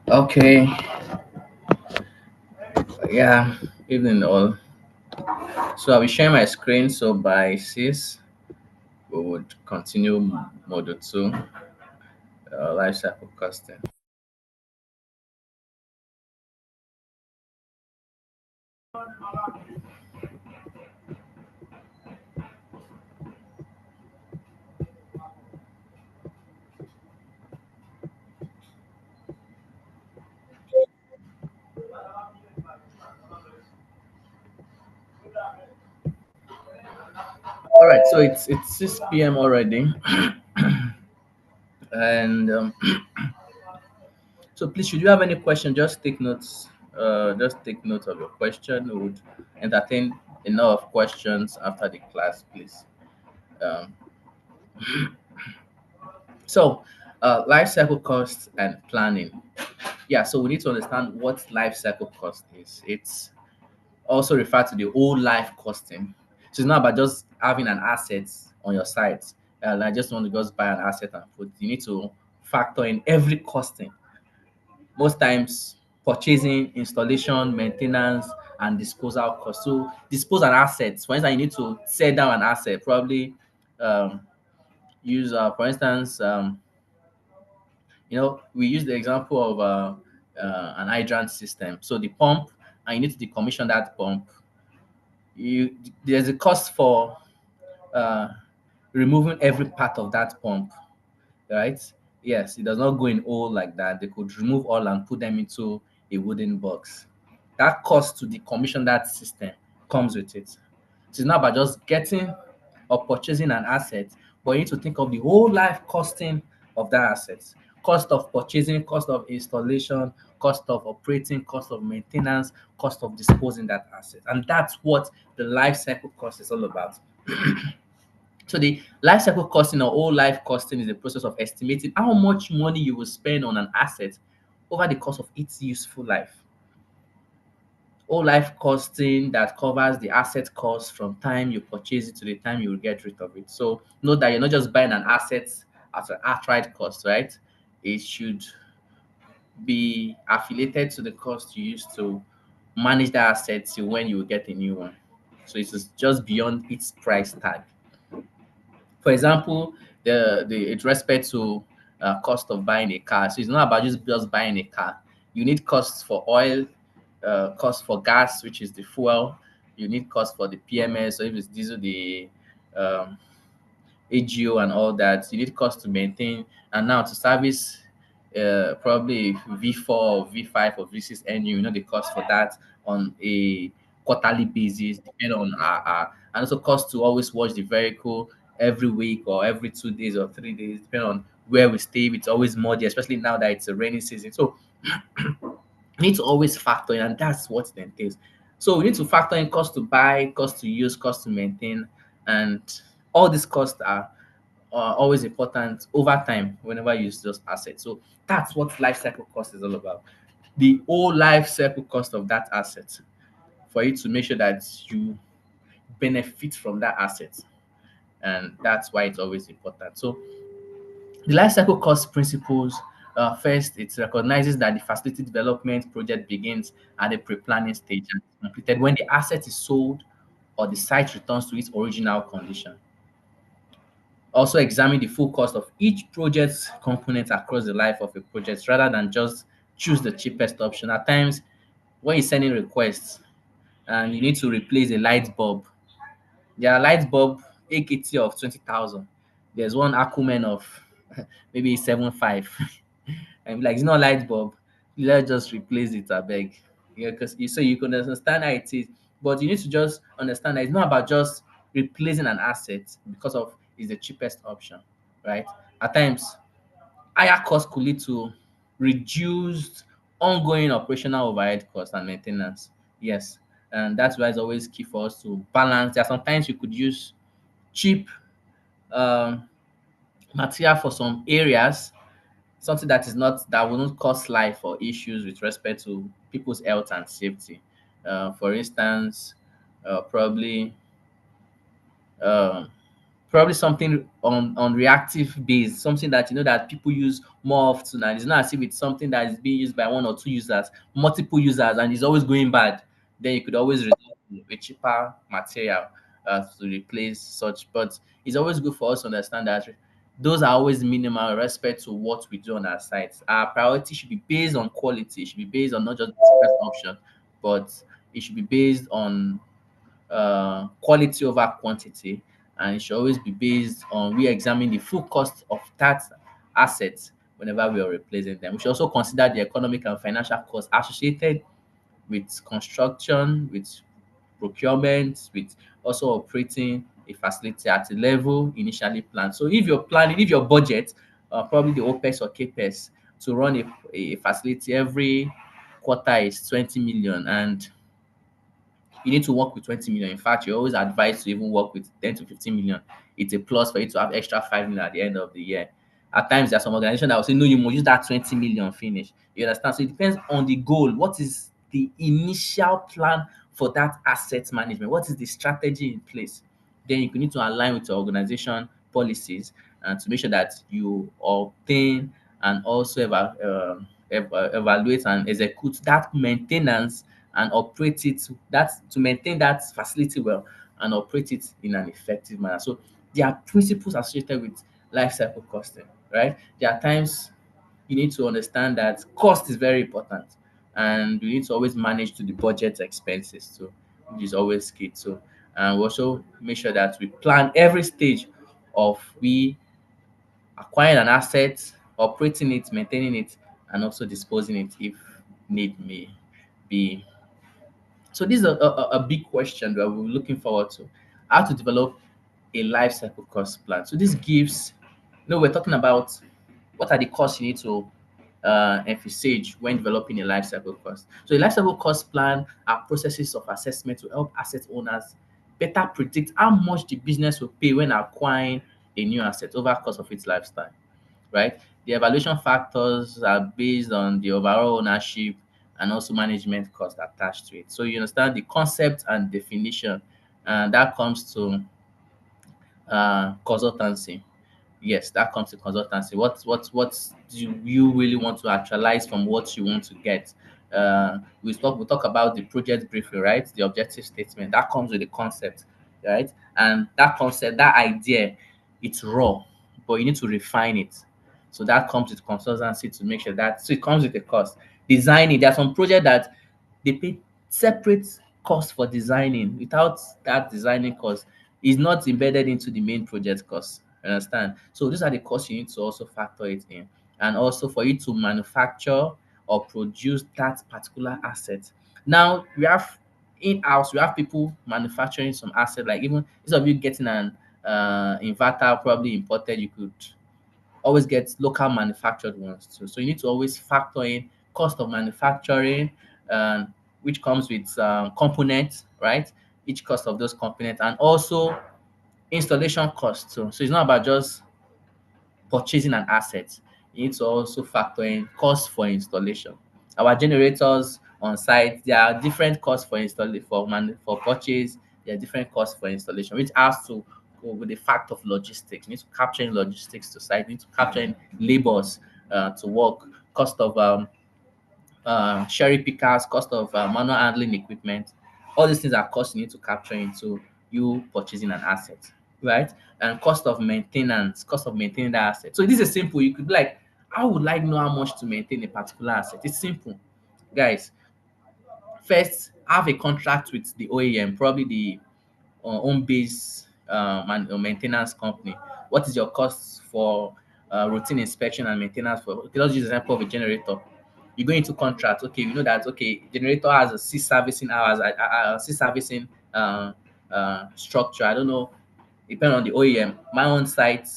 Okay, yeah, evening all. So I'll be sharing my screen. So by 6, we would continue module 2, life cycle costing. All right, so it's 6 p.m. already, and so please, should you have any question, just take notes. Just take note of your question. We would entertain enough questions after the class, please. Um, so, life cycle costs and planning. Yeah, so we need to understand what life cycle cost is. It's also referred to the whole life costing. So it's not about just having an asset on your site. I just want to just buy an asset and put. You need to factor in every costing. Most times, purchasing, installation, maintenance, and disposal costs. So dispose an asset. For instance, you need to sell down an asset. Probably um, use, for instance, we use the example of an hydrant system. So the pump, and you need to decommission that pump. There's a cost for uh, removing every part of that pump, right? Yes, it does not go in all like that. They could remove all and put them into a wooden box. That cost to decommission that system comes with it. So it's not about just getting or purchasing an asset, but you need to think of the whole life costing of that asset. Cost of purchasing, cost of installation, cost of operating, cost of maintenance, cost of disposing that asset. And that's what the life cycle cost is all about. So the life cycle costing or whole life costing is the process of estimating how much money you will spend on an asset over the course of its useful life. Whole life costing that covers the asset cost from time you purchase it to the time you will get rid of it. So note that you're not just buying an asset at an outright cost, right? It should be affiliated to the cost you use to manage that asset till when you will get a new one. So it is just beyond its price tag. For example, the with respect to cost of buying a car, so it's not about just buying a car. You need costs for oil, cost for gas, which is the fuel. You need cost for the PMS, so if it's diesel, the um, AGO and all that. You need cost to maintain, and now to service probably V4 or V5 or V6 NU, the cost for that on a quarterly basis, depending on and also cost to always wash the vehicle every week or every 2 days or 3 days, depending on where we stay. It's always muddy, especially now that it's a rainy season. So you need to always factor in, and that's what it entails. So we need to factor in cost to buy, cost to use, cost to maintain, and all these costs are always important over time whenever you use those assets. So that's what life cycle cost is all about. The whole life cycle cost of that asset for you to make sure that you benefit from that asset. And that's why it's always important. So the life cycle cost principles, first, it recognizes that the facility development project begins at the pre-planning stage and is completed when the asset is sold or the site returns to its original condition. Also examine the full cost of each project's component across the life of a project rather than just choose the cheapest option. At times, when you're sending requests and you need to replace a light bulb, there are light bulb AKT of 20,000. There's one Acumen of maybe 7.5. And like, it's not light bulb. Let's just replace it, I beg. Yeah, because you can understand how it is. But you need to just understand that it's not about just replacing an asset because of is the cheapest option, right? At times, higher cost could lead to reduced ongoing operational overhead costs and maintenance. Yes, and that's why it's always key for us to balance. There are sometimes you could use cheap um, material for some areas, something that is not that will not cause life or issues with respect to people's health and safety. For instance, probably um, probably something on reactive base, something that you know that people use more often, and it's not as if it's something that is being used by one or two users, multiple users, and it's always going bad. Then you could always resort to a cheaper material to replace such. But it's always good for us to understand that those are always minimal in respect to what we do on our sites. Our priority should be based on quality. It should be based on not just the cheapest option, but it should be based on quality over quantity, and it should always be based on re-examining the full cost of that asset whenever we are replacing them. We should also consider the economic and financial costs associated with construction, with procurement, with also operating a facility at a level initially planned. So if you're planning, if your budget, probably the OPEX or CAPEX to run a facility every quarter is 20 million, and you need to work with 20 million. In fact, you're always advised to even work with 10 to 15 million. It's a plus for you to have extra 5 million at the end of the year. At times, there are some organizations that will say, no, you must use that 20 million finish. You understand? So it depends on the goal. What is the initial plan for that asset management? What is the strategy in place? Then you need to align with your organization policies and to make sure that you obtain and also evaluate and execute that maintenance and operate it, that to maintain that facility well and operate it in an effective manner. So there are principles associated with life cycle costing, right? There are times you need to understand that cost is very important, and you need to always manage to the budget expenses too, which is always key too. And we also make sure that we plan every stage of we acquiring an asset, operating it, maintaining it, and also disposing it if need may be. So this is a big question that we're looking forward to. How to develop a life cycle cost plan. So this gives, we're talking about what are the costs you need to envisage when developing a life cycle cost. So a life cycle cost plan are processes of assessment to help asset owners better predict how much the business will pay when acquiring a new asset over course of its lifestyle, right? The evaluation factors are based on the overall ownership and also management cost attached to it. So you understand the concept and definition, and that comes to consultancy. Yes, that comes to consultancy. What do you really want to actualize from what you want to get? We talk about the project briefing, right? The objective statement that comes with the concept, right? And that concept, that idea, it's raw, but you need to refine it. So that comes with consultancy to make sure that, so it comes with a cost. Designing, there are some projects that they pay separate cost for designing. Without that designing cost, is not embedded into the main project cost. You understand? So these are the costs you need to also factor it in. And also for you to manufacture or produce that particular asset. Now we have in-house, we have people manufacturing some asset, like even instead of you getting an inverter probably imported, you could always get local manufactured ones too. So you need to always factor in cost of manufacturing, which comes with components, right? Each cost of those components, and also installation cost too. So it's not about just purchasing an asset. You need to also factor in cost for installation. Our generators on site, there are different costs for for purchase. There are different costs for installation, which has to go with the fact of logistics. You need to capture in logistics to site. You need to capture in labors to work. Cost of cherry pickers, cost of manual handling equipment. All these things are costs you need to capture into you purchasing an asset, right? And cost of maintaining that asset. So this is simple. You could be like, I would like know how much to maintain a particular asset. It's simple, guys. First, have a contract with the OEM, probably the home base maintenance company. What is your cost for routine inspection and maintenance for? Okay, let's use the example of a generator. You go into contract. Okay, you know that okay, generator has a six servicing hours, six servicing structure. I don't know, depending on the OEM. My own site,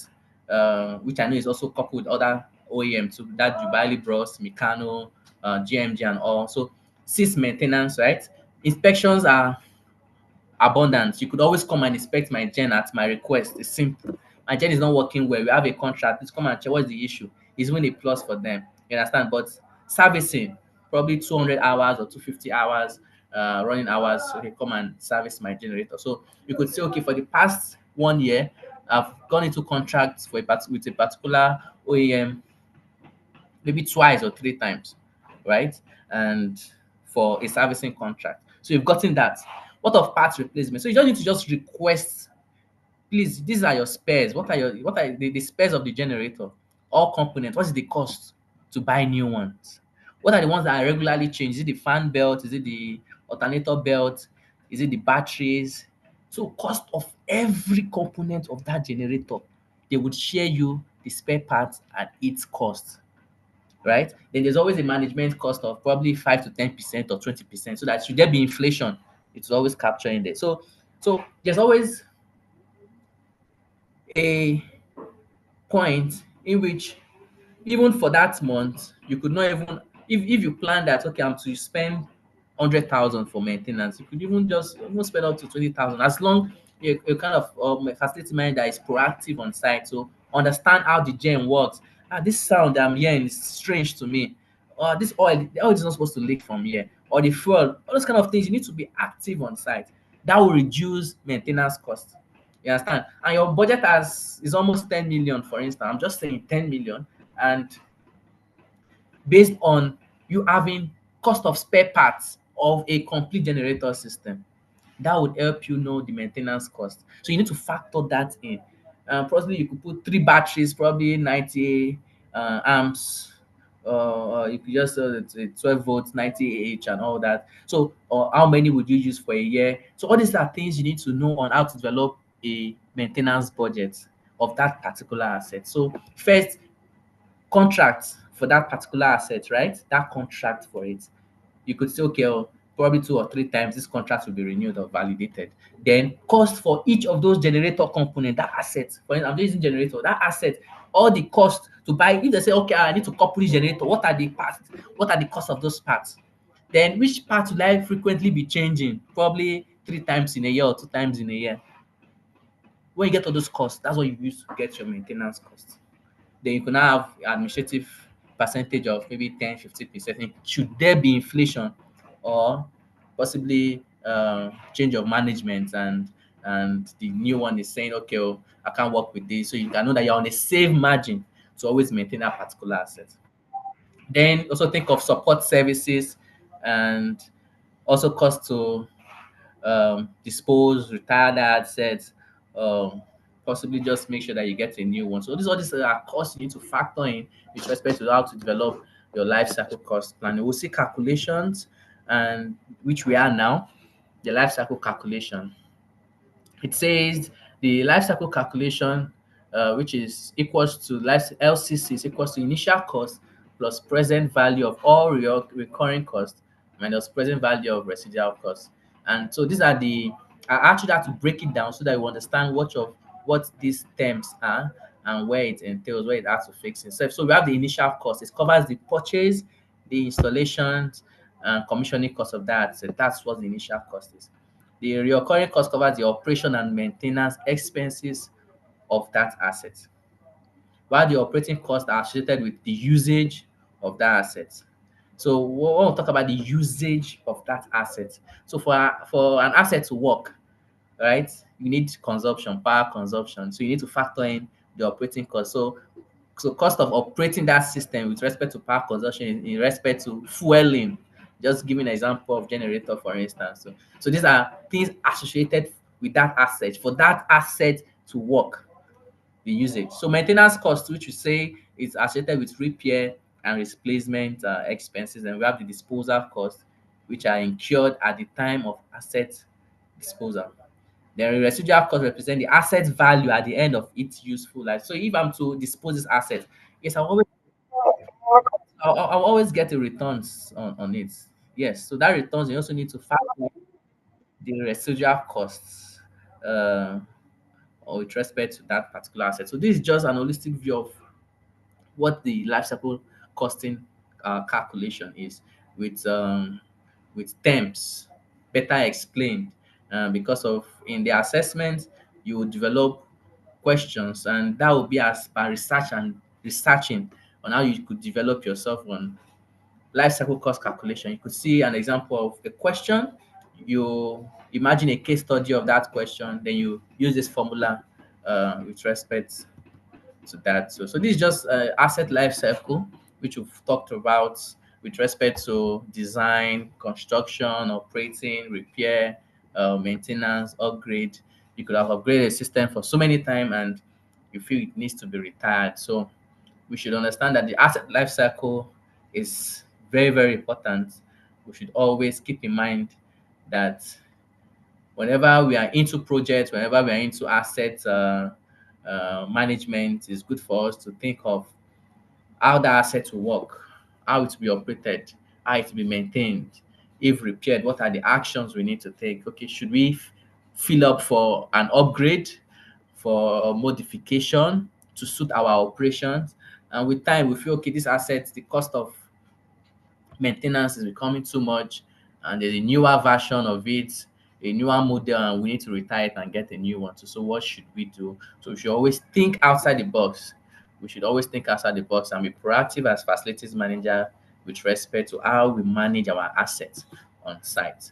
which I know is also coupled with other OEM, so that Dubai Bros, Mikano, GMG, and all. So six maintenance, right? Inspections are abundance. You could always come and inspect my gen at my request. It's simple. My gen is not working well. We have a contract. Please come and check what's the issue. It's even a plus for them. You understand? But servicing, probably 200 hours or 250 hours, running hours. Okay, come and service my generator. So you could say, okay, for the past 1 year, I've gone into contracts for with a particular OEM maybe twice or three times, right? And for a servicing contract. So you've gotten that. What of parts replacement? So you don't need to just request, please, these are your spares. What are the spares of the generator? All components. What is the cost to buy new ones? What are the ones that are regularly changed? Is it the fan belt? Is it the alternator belt? Is it the batteries? So cost of every component of that generator, they would share you the spare parts at its cost, right? Then there's always a management cost of probably 5 to 10% or 20%. So that should there be inflation, it's always capturing there. So there's always a point in which even for that month, you could not even, if you plan that okay, I'm to spend 100,000 for maintenance, you could even just even spend up to 20,000 as long you kind of facility manager that is proactive on site, so understand how the gen works. This sound I'm hearing is strange to me. This oil, the oil is not supposed to leak from here, or the fuel, all those kind of things. You need to be active on site. That will reduce maintenance costs. You understand? And your budget has is almost 10 million, for instance. I'm just saying 10 million. And based on you having cost of spare parts of a complete generator system, that would help you know the maintenance cost. So you need to factor that in. Probably you could put three batteries, probably 90 amps. You could just 12 volts, 90 ah, and all that. So, or how many would you use for a year? So, all these are things you need to know on how to develop a maintenance budget of that particular asset. So, first, contract for that particular asset, right? That contract for it. You could say, okay, oh, probably two or three times this contract will be renewed or validated. Then cost for each of those generator component, that asset. For instance, I'm using generator, that asset, all the cost to buy. If they say, okay, I need to couple this generator, what are the parts? What are the cost of those parts? Then which part will I frequently be changing? Probably three times in a year or two times in a year. When you get all those costs, that's what you use to get your maintenance costs. Then you can now have administrative percentage of maybe 10, 50%. Should there be inflation or possibly change of management, and the new one is saying, okay, oh, I can't work with this. So you can know that you're on a safe margin to always maintain that particular asset. Then also think of support services and also cost to dispose, retire that asset, um, possibly just make sure that you get a new one. So these all these are costs you need to factor in with respect to how to develop your life cycle cost planning. We'll see calculations, and which we are now, the life cycle calculation. It says the life cycle calculation, which is equals to life LCC is equals to initial cost plus present value of all recurring costs minus present value of residual costs. And so these are the, I actually have to break it down so that you understand what these terms are and where it entails, where it has to fix itself. So we have the initial cost. It covers the purchase, the installations, and commissioning cost of that. So that's what the initial cost is. The recurring cost covers the operation and maintenance expenses of that asset, while the operating costs are associated with the usage of that asset. So we want to talk about the usage of that asset. So for an asset to work, right, you need consumption, power consumption. So you need to factor in the operating cost. So cost of operating that system with respect to power consumption in respect to fueling. Just giving an example of generator, for instance. So these are things associated with that asset for that asset to work, the usage. So maintenance cost, which we say is associated with repair and replacement expenses, and we have the disposal cost, which are incurred at the time of asset disposal. The residual cost represent the asset value at the end of its useful life. So if I'm to dispose this asset, yes, I'll always get the returns on it. Yes, so that returns you also need to factor the residual costs or with respect to that particular asset. So this is just an holistic view of what the life cycle costing calculation is, with terms better explained, because of in the assessment you will develop questions, and that will be as per research and researching on how you could develop yourself on life cycle cost calculation. You could see an example of a question, you imagine a case study of that question, then you use this formula with respect to that. So this is just asset life cycle, which we've talked about with respect to design, construction, operating, repair, maintenance, upgrade. You could have upgraded a system for so many time and you feel it needs to be retired. So we should understand that the asset life cycle is very, very important. We should always keep in mind that whenever we are into projects, whenever we are into asset management, it's good for us to think of how the asset will work, how it will be operated, how it will be maintained. If repaired, what are the actions we need to take? Okay, should we fill up for an upgrade, for a modification to suit our operations? And with time, we feel okay, this asset, the cost of maintenance is becoming too much, and there's a newer version of it, a newer model, and we need to retire it and get a new one. So what should we do? So we should always think outside the box. We should always think outside the box and be proactive as facilities manager with respect to how we manage our assets on site.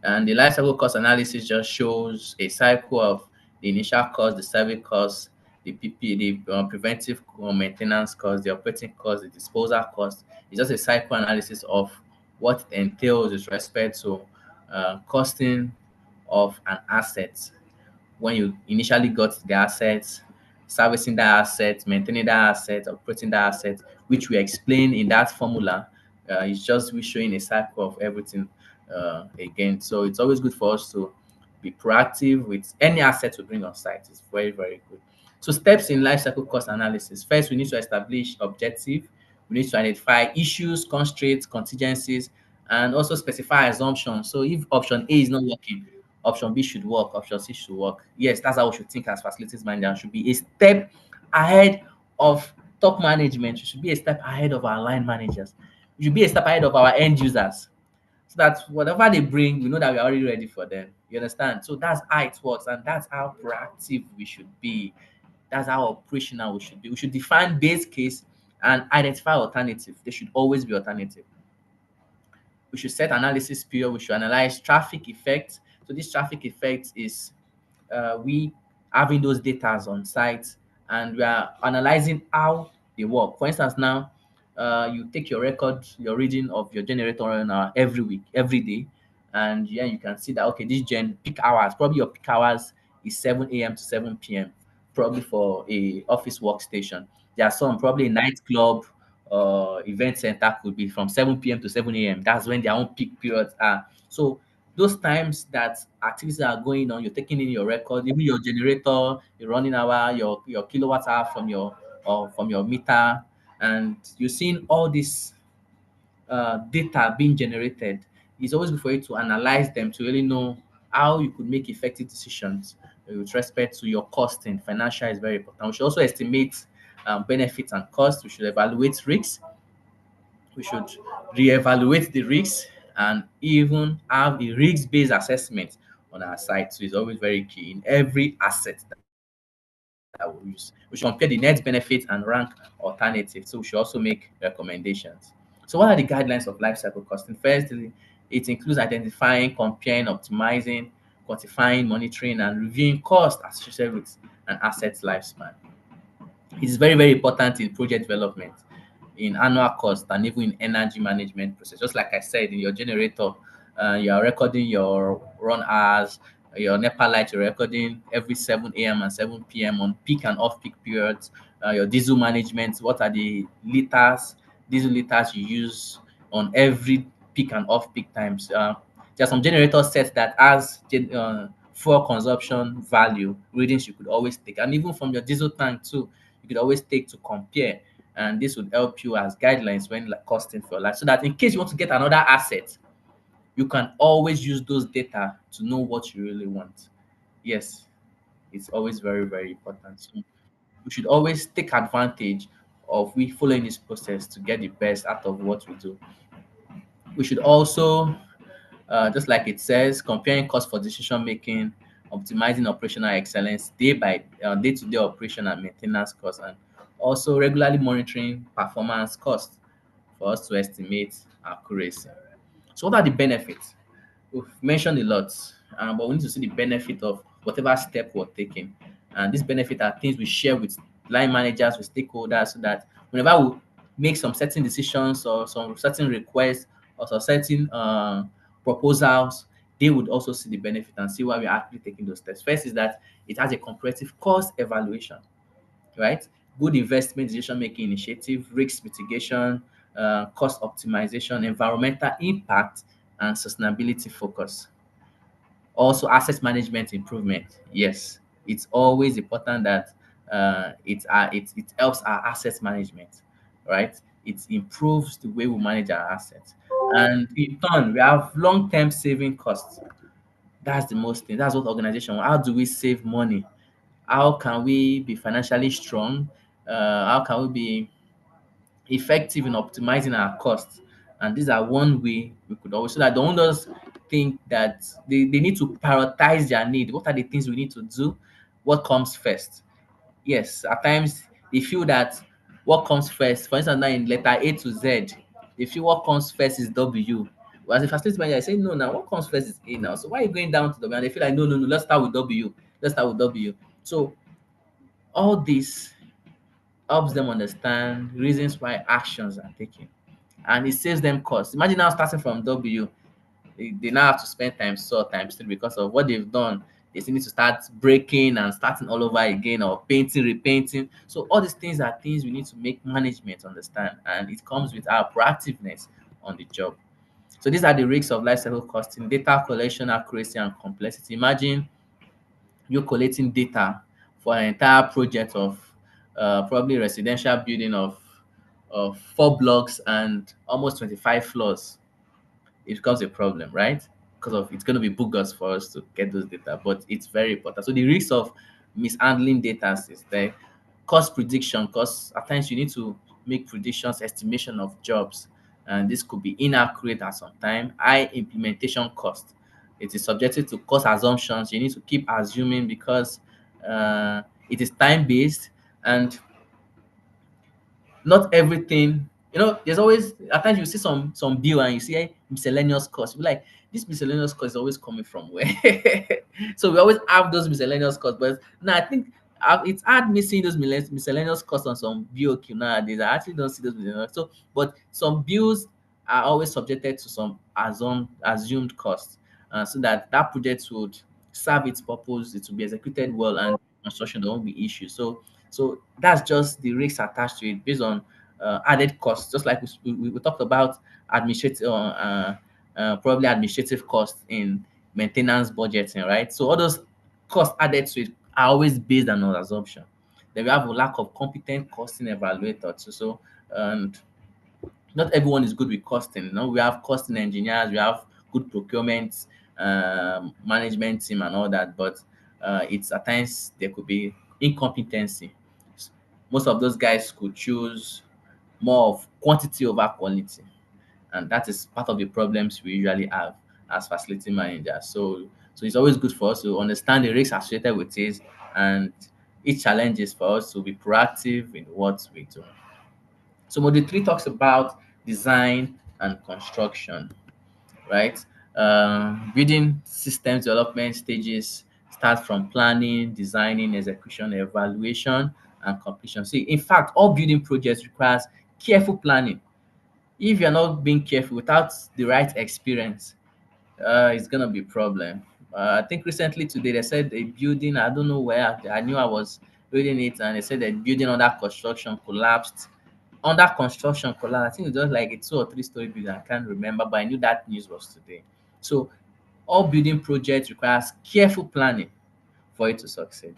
And the life cycle cost analysis just shows a cycle of the initial cost, the service cost, the PP, the preventive maintenance cost, the operating cost, the disposal cost. It's just a cycle analysis of what it entails with respect to costing of an asset when you initially got the assets, servicing that asset, maintaining that asset, operating that asset, which we explain in that formula. It's just we showing a cycle of everything again. So it's always good for us to be proactive with any asset we bring on site. It's very, very good. So steps in life cycle cost analysis. First, we need to establish objective. We need to identify issues, constraints, contingencies, and also specify assumptions. So if option A is not working, option B should work, option C should work. Yes, that's how we should think as facilities manager. Should be a step ahead of top management. We should be a step ahead of our line managers. We should be a step ahead of our end users. So that whatever they bring, we know that we're already ready for them. You understand? So that's how it works, and that's how proactive we should be. That's how operational we should be. We should define base case and identify alternative. There should always be alternative. We should set analysis period. We should analyze traffic effect. So this traffic effect is we having those data on site and we are analyzing how they work. For instance, now you take your record, your reading of your generator on every week, every day, and yeah, you can see that okay, this gen peak hours, probably your peak hours is 7 a.m. to 7 p.m. probably for a office workstation. There are some probably a nightclub event center could be from 7 p.m. to 7 a.m. That's when their own peak periods are. So those times that activities are going on, you're taking in your record, even your generator, your running hour, your kilowatt hour from your meter, and you're seeing all this data being generated. It's always good for you to analyze them to really know how you could make effective decisions with respect to your costing. Financial is very important. We should also estimate benefits and costs. We should evaluate risks. We should reevaluate the risks and even have a risk-based assessment on our site. So it's always very key in every asset that we use. We should compare the net benefit and rank alternatives. So we should also make recommendations. So what are the guidelines of life cycle costing? Firstly, it includes identifying, comparing, optimizing, quantifying, monitoring, and reviewing costs associated with an asset's lifespan. It is very, very important in project development, in annual cost, and even in energy management process. Just like I said, in your generator, you are recording your run hours, your NEPA light, you're recording every 7 a.m. and 7 p.m. on peak and off-peak periods. Your diesel management, what are the diesel liters you use on every peak and off-peak times. There are some generator sets that has fuel consumption value readings you could always take, and even from your diesel tank too, you could always take to compare, and this would help you as guidelines when like costing for your life, so that in case you want to get another asset, you can always use those data to know what you really want. Yes, it's always very, very important. So we should always take advantage of we following this process to get the best out of what we do. We should also, just like it says, comparing cost for decision making, optimizing operational excellence day by day-to-day operation and maintenance costs, and also regularly monitoring performance costs for us to estimate accuracy. So what are the benefits? We've mentioned a lot, but we need to see the benefit of whatever step we're taking. And these benefits are things we share with line managers, with stakeholders, so that whenever we make some certain decisions or some certain requests or some certain proposals, they would also see the benefit and see why we're actually taking those steps. First is that it has a comprehensive cost evaluation, right? Good investment decision making initiative, risk mitigation, cost optimization, environmental impact, and sustainability focus. Also, asset management improvement. Yes, it's always important that it helps our asset management, right? It improves the way we manage our assets, and in turn, we have long-term saving costs. That's the most thing. That's what organization. How do we save money? How can we be financially strong? How can we be effective in optimizing our costs? And these are one way we could always, so that the owners think that they need to prioritize their need. What are the things we need to do? What comes first? Yes, at times they feel that what comes first, for instance, now in letter A to Z, they feel what comes first is W. Whereas the facility manager, I say, no, now what comes first is A now. So why are you going down to W? And they feel like, no, no, no, let's start with W. Let's start with W. So all this helps them understand reasons why actions are taken. And it saves them cost. Imagine now starting from W, they now have to spend times so times three because of what they've done. They still need to start breaking and starting all over again or painting, repainting. So all these things are things we need to make management understand, and it comes with our proactiveness on the job. So these are the risks of life cycle costing: data collection, accuracy, and complexity. Imagine you collecting data for an entire project of probably residential building of 4 blocks and almost 25 floors. It becomes a problem, right? Because of it's going to be bogus for us to get those data, but it's very important. So the risk of mishandling data is there. Cost prediction, because at times you need to make predictions, estimation of jobs, and this could be inaccurate at some time. High implementation cost. It is subjected to cost assumptions. You need to keep assuming because it is time based, and not everything, there's always at times you see some bill and you see miscellaneous costs. You be like, this miscellaneous cost is always coming from where? So we always have those miscellaneous costs, but now I think it's hard me seeing those miscellaneous costs on some BOQ nowadays. I actually don't see those miscellaneous. So but some bills are always subjected to some assumed costs, so that that project would serve its purpose, it will be executed well, and construction there won't be issues. So that's just the risks attached to it based on added costs. Just like we talked about administrative, probably administrative costs in maintenance budgeting, right? So all those costs added to it are always based on an assumption. Then we have a lack of competent costing evaluator too. So and not everyone is good with costing. We have costing engineers, we have good procurement management team and all that, but it's at times there could be incompetency. Most of those guys could choose more of quantity over quality, and that is part of the problems we usually have as facility managers. So it's always good for us to understand the risks associated with it, and each challenge is for us to be proactive in what we do. So module 3 talks about design and construction, right? Building systems development stages start from planning, designing, execution, evaluation, and completion. See, in fact, all building projects requires careful planning. If you're not being careful without the right experience, it's gonna be a problem. I think recently today they said a building, I don't know where, I knew I was reading it, and they said that building under construction collapsed. Under construction collapsed. I think it was like a 2 or 3 story building. I can't remember, but I knew that news was today. So all building projects requires careful planning for it to succeed.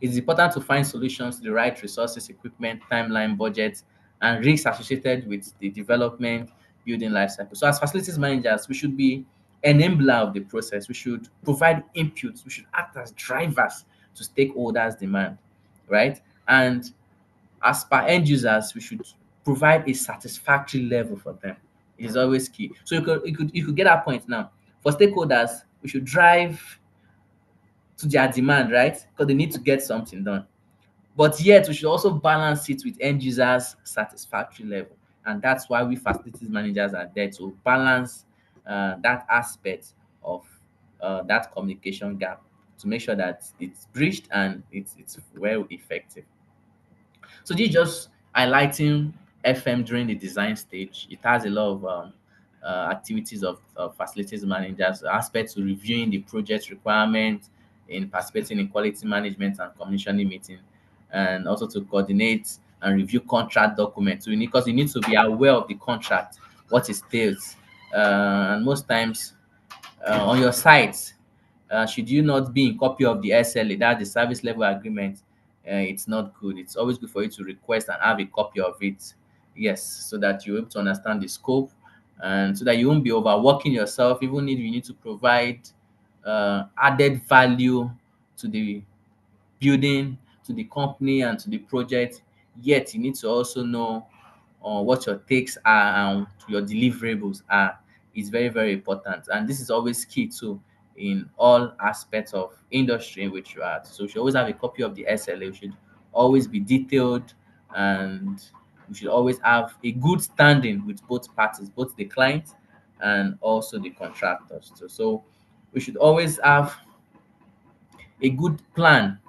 It's important to find solutions to the right resources, equipment, timeline, budget, and risks associated with the development, building life cycle. So, as facilities managers, we should be enabler of the process. We should provide inputs. We should act as drivers to stakeholders' demand, right? And as per end users, we should provide a satisfactory level for them. It is always key. So you could get that point now. For stakeholders, we should drive to their demand, right? Because they need to get something done. But yet, we should also balance it with end users' satisfactory level. And that's why we facilities managers are there to balance that aspect of that communication gap. to make sure that it's breached and it's well effective. So this is just highlighting FM during the design stage. It has a lot of activities of facilities managers, aspects to reviewing the project requirements, in participating in quality management and commissioning meeting, and also to coordinate and review contract documents. So because you need to be aware of the contract, what it states, and most times on your site, should you not be in copy of the SLA, that's the service level agreement, it's not good. It's always good for you to request and have a copy of it. Yes, so that you're able to understand the scope and so that you won't be overworking yourself, even if you need to provide added value to the building, to the company, and to the project. Yet you need to also know what your takes are and your deliverables are. Is very, very important. And this is always key too in all aspects of industry in which you are. So you should always have a copy of the SLA. You should always be detailed, and you should always have a good standing with both parties, both the client and also the contractors too. So we should always have a good plan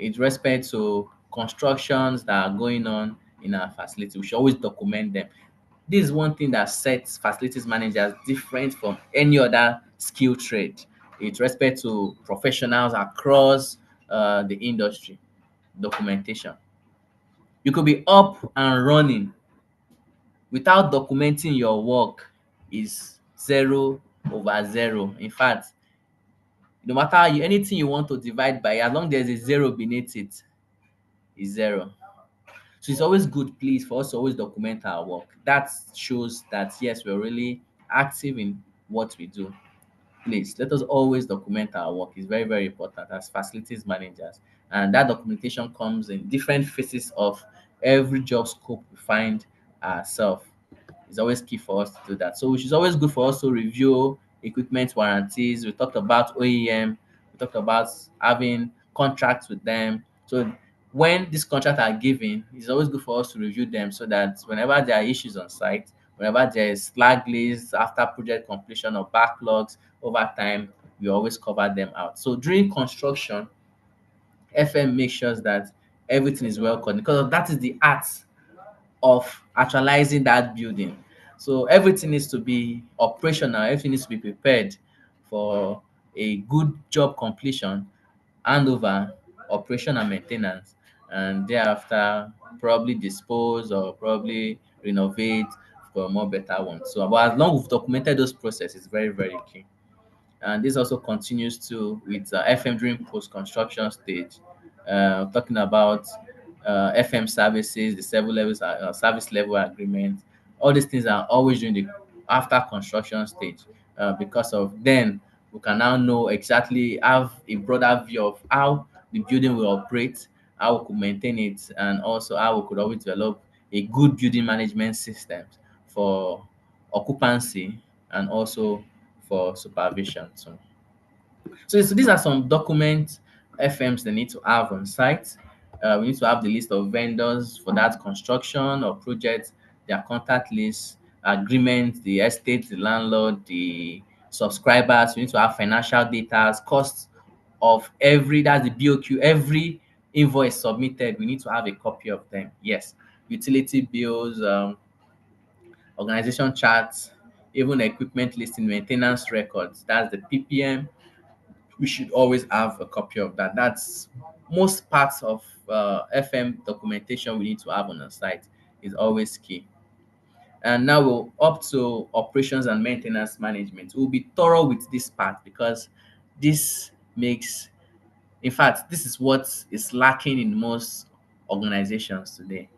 with respect to constructions that are going on in our facility. We should always document them. This is one thing that sets facilities managers different from any other skill trade with respect to professionals across the industry. Documentation. You could be up and running without documenting your work is zero over zero. In fact, no matter anything you want to divide by, as long there's a zero beneath it, is zero. So it's always good, please, for us to always document our work. That shows that yes, we're really active in what we do. Please let us always document our work. It's very, very important as facilities managers. And that documentation comes in different phases of every job scope we find ourselves. It's always key for us to do that. So which is always good for us to review equipment warranties. We talked about OEM, we talked about having contracts with them. So when these contracts are given, it's always good for us to review them so that whenever there are issues on site, whenever there is flag lists after project completion or backlogs over time, we always cover them out. So during construction, FM makes sure that everything is well coordinated because that is the art of actualizing that building. So everything needs to be operational, everything needs to be prepared for a good job completion, handover, operation and maintenance, and thereafter probably dispose or probably renovate for a more better one. So but as long we've documented those processes, it's very, very key. And this also continues to with FM during post-construction stage, talking about FM services, the several levels, service level agreement. All these things are always during the after construction stage, because of then we can now know exactly have a broader view of how the building will operate, how we could maintain it, and also how we could always develop a good building management system for occupancy and also for supervision too. So these are some document FMs they need to have on site. We need to have the list of vendors for that construction or project, their contact list, agreement, the estate, the landlord, the subscribers. We need to have financial data, cost of every, that's the BOQ, every invoice submitted. We need to have a copy of them. Yes, utility bills, organization charts, even equipment listing, maintenance records. That's the PPM. We should always have a copy of that. That's most parts of FM documentation we need to have on our site is always key. And now we'll up to operations and maintenance management. We'll be thorough with this part because this makes, in fact, this is what is lacking in most organizations today.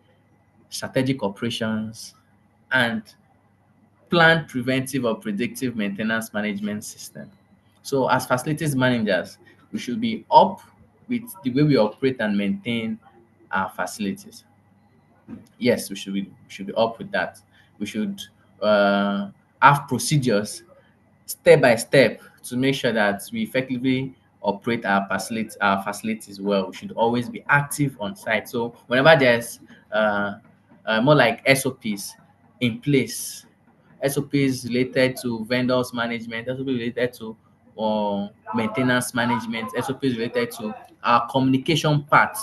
Strategic operations and planned preventive or predictive maintenance management system. So as facilities managers, we should be up with the way we operate and maintain our facilities. Yes, we should be up with that. We should uh, have procedures step by step to make sure that we effectively operate our facilities well. We should always be active on site. So whenever there's more like SOPs in place, SOPs related to vendors management, SOPs related to or maintenance management, SOPs related to our communication part.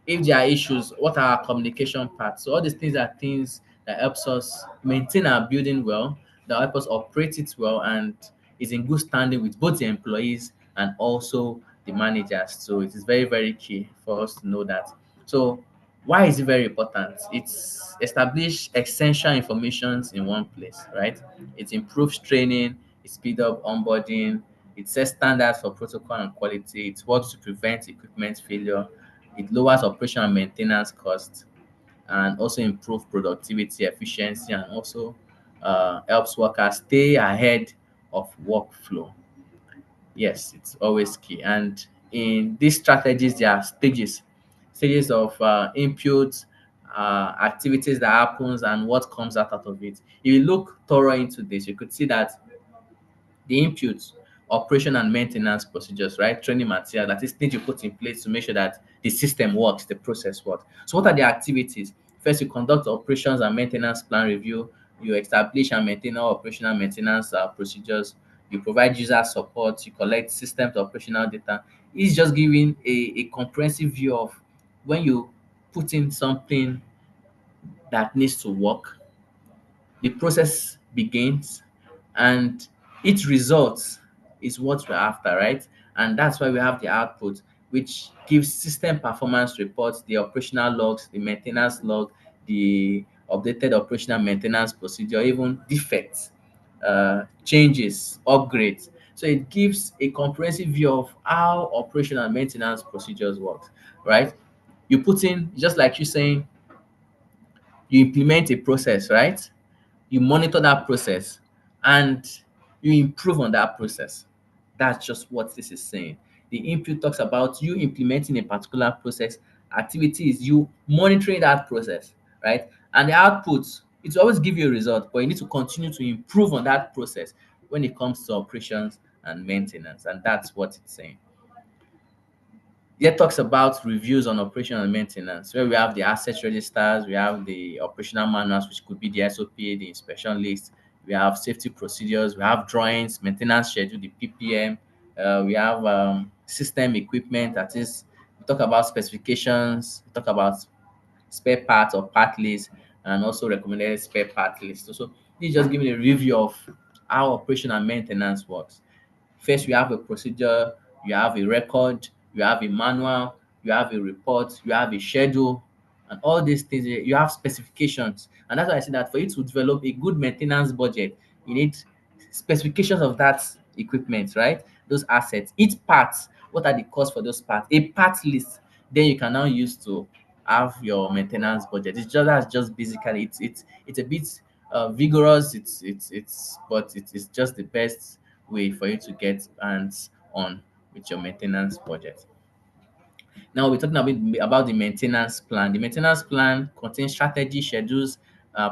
If there are issues, what are our communication parts? So all these things are things that helps us maintain our building well, that help us operate it well, and is in good standing with both the employees and also the managers. So it is very, very key for us to know that. So why is it very important? It's establish essential informations in one place, right? It improves training, it speed up onboarding, it sets standards for protocol and quality, it works to prevent equipment failure, it lowers operation and maintenance costs, and also improve productivity, efficiency, and also helps workers stay ahead of workflow. Yes, it's always key. And in these strategies, there are stages of input, activities that happens, and what comes out of it. If you look thorough into this, you could see that the inputs, operation and maintenance procedures, right? Training material, that is things you put in place to make sure that the system works, the process works. So what are the activities? First, you conduct operations and maintenance plan review. You establish and maintain all operational maintenance procedures. You provide user support. You collect system to operational data. It's just giving a comprehensive view of when you put in something that needs to work, the process begins, and its results is what we're after, right? And that's why we have the output, which gives system performance reports, the operational logs, the maintenance log, the updated operational maintenance procedure, even defects, changes, upgrades. So it gives a comprehensive view of how operational maintenance procedures work, right? You put in, just like you saying, you implement a process, right? You monitor that process, and you improve on that process. That's just what this is saying. The input talks about you implementing a particular process. Activity is you monitoring that process, right? And the output, it will always give you a result, but you need to continue to improve on that process when it comes to operations and maintenance. And that's what it's saying. Here talks about reviews on operation and maintenance, where we have the asset registers, we have the operational manuals, which could be the SOP, the inspection list, we have safety procedures, we have drawings, maintenance schedule, the PPM, we have system equipment, that is, we talk about specifications, we talk about spare parts or part list, and also recommended spare part list. So this is just giving a review of how operation and maintenance works. First, you have a procedure, you have a record, you have a manual, you have a report, you have a schedule, and all these things, you have specifications. And that's why I say that for you to develop a good maintenance budget, you need specifications of that equipment, right? Those assets, each part, what are the costs for those parts? A part list, then you can now use to have your maintenance budget. It's just that's just basically it's a bit vigorous. It's but it's just the best way for you to get hands on with your maintenance budget. Now we're talking about the maintenance plan. The maintenance plan contains strategy, schedules,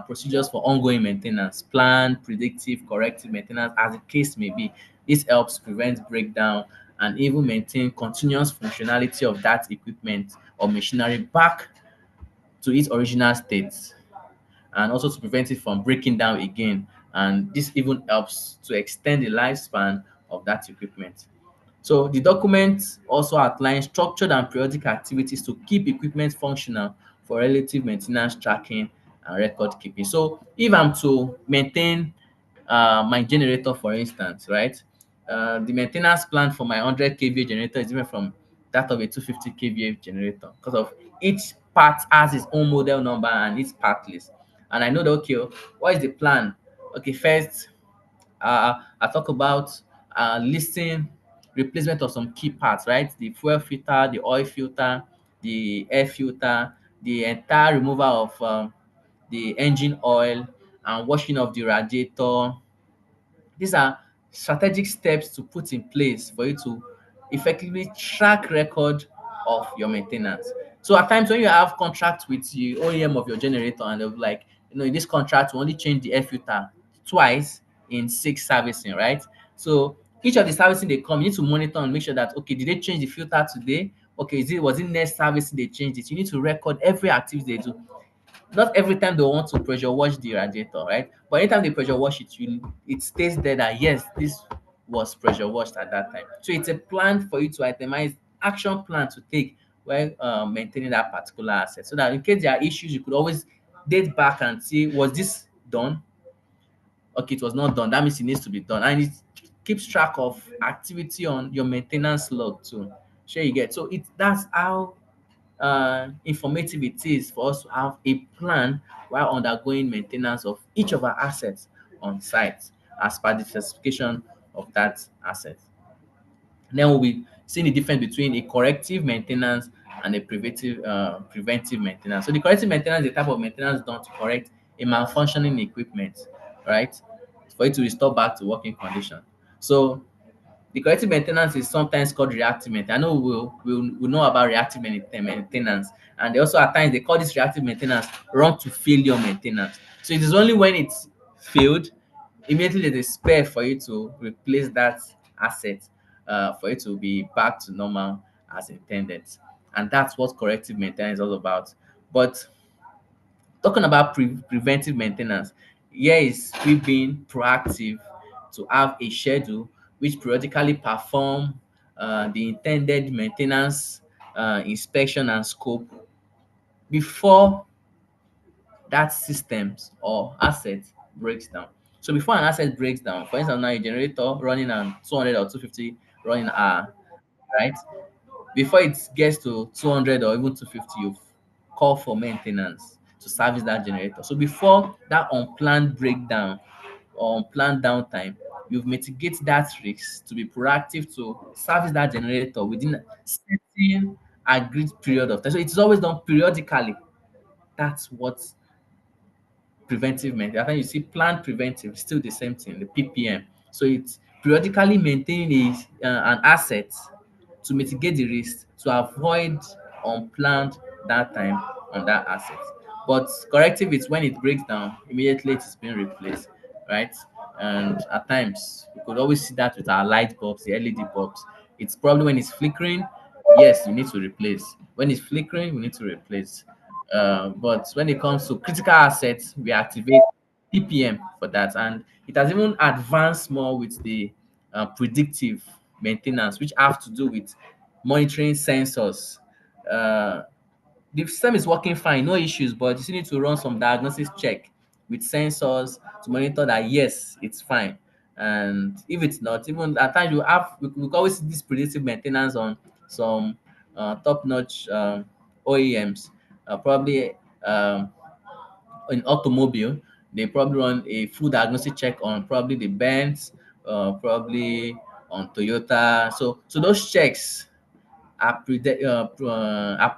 procedures for ongoing maintenance, plan, predictive, corrective maintenance, as the case may be. This helps prevent breakdown and even maintain continuous functionality of that equipment or machinery back to its original state, and also to prevent it from breaking down again. And this even helps to extend the lifespan of that equipment. So the document also outlines structured and periodic activities to keep equipment functional for relative maintenance tracking and record keeping. So if I'm to maintain my generator, for instance, right? The maintenance plan for my 100 kVA generator is different from that of a 250 kVA generator because of each part has its own model number and its part list. And I know that, okay, what is the plan? Okay, first, I talk about listing replacement of some key parts, right? The fuel filter, the oil filter, the air filter, the entire removal of the engine oil, and washing of the radiator. These are strategic steps to put in place for you to effectively track record of your maintenance. So at times when you have contract with the OEM of your generator and they'll be like, in this contract, we only change the air filter twice in 6 servicing, right? So each of the servicing they come, you need to monitor and make sure that, okay, did they change the filter today? Okay, was it next servicing they changed it? You need to record every activity they do. Not every time they want to pressure wash the radiator, right? But anytime they pressure wash it, it stays there that yes, this was pressure washed at that time. So it's a plan for you to itemize action plan to take while maintaining that particular asset, so that in case there are issues, you could always date back and see, was this done? Okay, it was not done. That means it needs to be done, and it keeps track of activity on your maintenance log too. Sure, you get. So it that's how informative it is for us to have a plan while undergoing maintenance of each of our assets on site as per the specification of that asset. Then we'll be seeing the difference between a corrective maintenance and a preventive maintenance. So the corrective maintenance is the type of maintenance done to correct a malfunctioning equipment, right? For it to restore back to working condition. So the corrective maintenance is sometimes called reactive maintenance. I know we'll know about reactive maintenance, and they also at times they call this reactive maintenance run to failure maintenance. So it is only when it's failed, immediately there's a spare for you to replace that asset, for it to be back to normal as intended. And that's what corrective maintenance is all about. But talking about preventive maintenance, here is we being proactive to have a schedule which periodically perform the intended maintenance, inspection and scope before that systems or asset breaks down. So before an asset breaks down, for instance, now a generator running on 200 or 250 running hour, right? Before it gets to 200 or even 250, you call for maintenance to service that generator. So before that unplanned breakdown or unplanned downtime, you've mitigate that risk to be proactive to service that generator within a certain agreed period of time. So it is always done periodically. That's what preventive maintenance. I think you see planned preventive, still the same thing, the PPM. So it's periodically maintaining an asset to mitigate the risk, to avoid unplanned downtime on that asset. But corrective is when it breaks down, immediately it is being replaced, right? And at times we could always see that with our light bulbs, the LED bulbs. It's probably when it's flickering, yes, you need to replace. When it's flickering, we need to replace. But when it comes to critical assets, we activate PPM for that, and it has even advanced more with the predictive maintenance, which have to do with monitoring sensors. Uh, the system is working fine, no issues, but you still need to run some diagnosis check with sensors to monitor that yes, it's fine. And if it's not, even at times we can always see this predictive maintenance on some top-notch OEMs, probably in automobile. They probably run a full diagnostic check on probably the Benz, probably on Toyota. So those checks are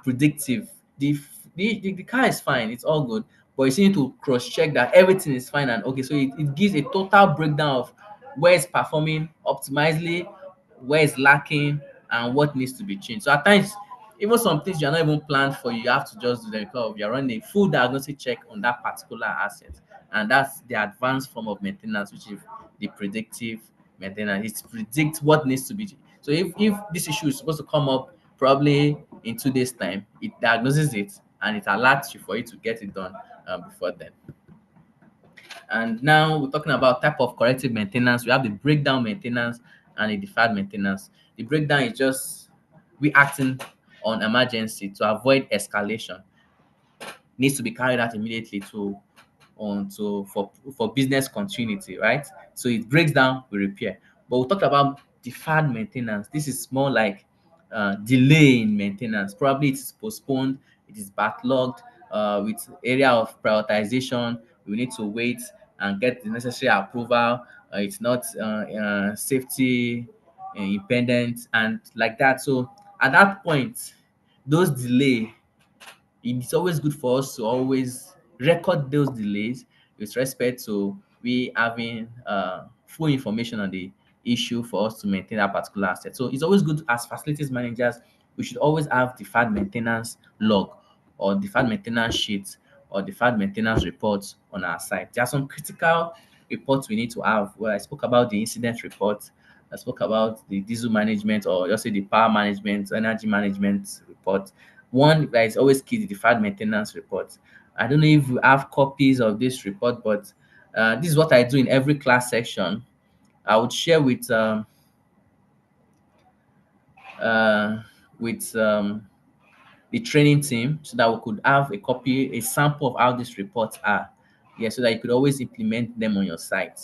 predictive. The car is fine, it's all good, but you still need to cross check that everything is fine and okay. So it gives a total breakdown of where it's performing optimally, where it's lacking, and what needs to be changed. So at times, even some things you're not even planned for, you have to just do them because you're running a full diagnostic check on that particular asset. And that's the advanced form of maintenance, which is the predictive maintenance. It predicts what needs to be. So if this issue is supposed to come up probably in 2 days' time, it diagnoses it and it alerts you for you to get it done before then. And now we're talking about type of corrective maintenance. We have the breakdown maintenance and the deferred maintenance. The breakdown is just reacting on emergency to avoid escalation. Needs to be carried out immediately to on to for business continuity, right? So it breaks down, we repair. But we'll talk about deferred maintenance. This is more like delay in maintenance. Probably it is postponed, it is backlogged with area of prioritization. We need to wait and get the necessary approval. It's not safety independent and like that. So at that point, those delay, it's always good for us to always record those delays with respect to we having full information on the issue for us to maintain that particular asset. So it's always good as facilities managers, we should always have deferred maintenance log or deferred maintenance sheet or deferred maintenance reports on our site. There are some critical reports we need to have where I spoke about the incident report, I spoke about the diesel management or just say the power management, energy management report. One that is always key, the deferred maintenance report. I don't know if you have copies of this report, but this is what I do in every class section. I would share uh, with the training team so that we could have a copy, a sample of how these reports are. Yeah, so that you could always implement them on your site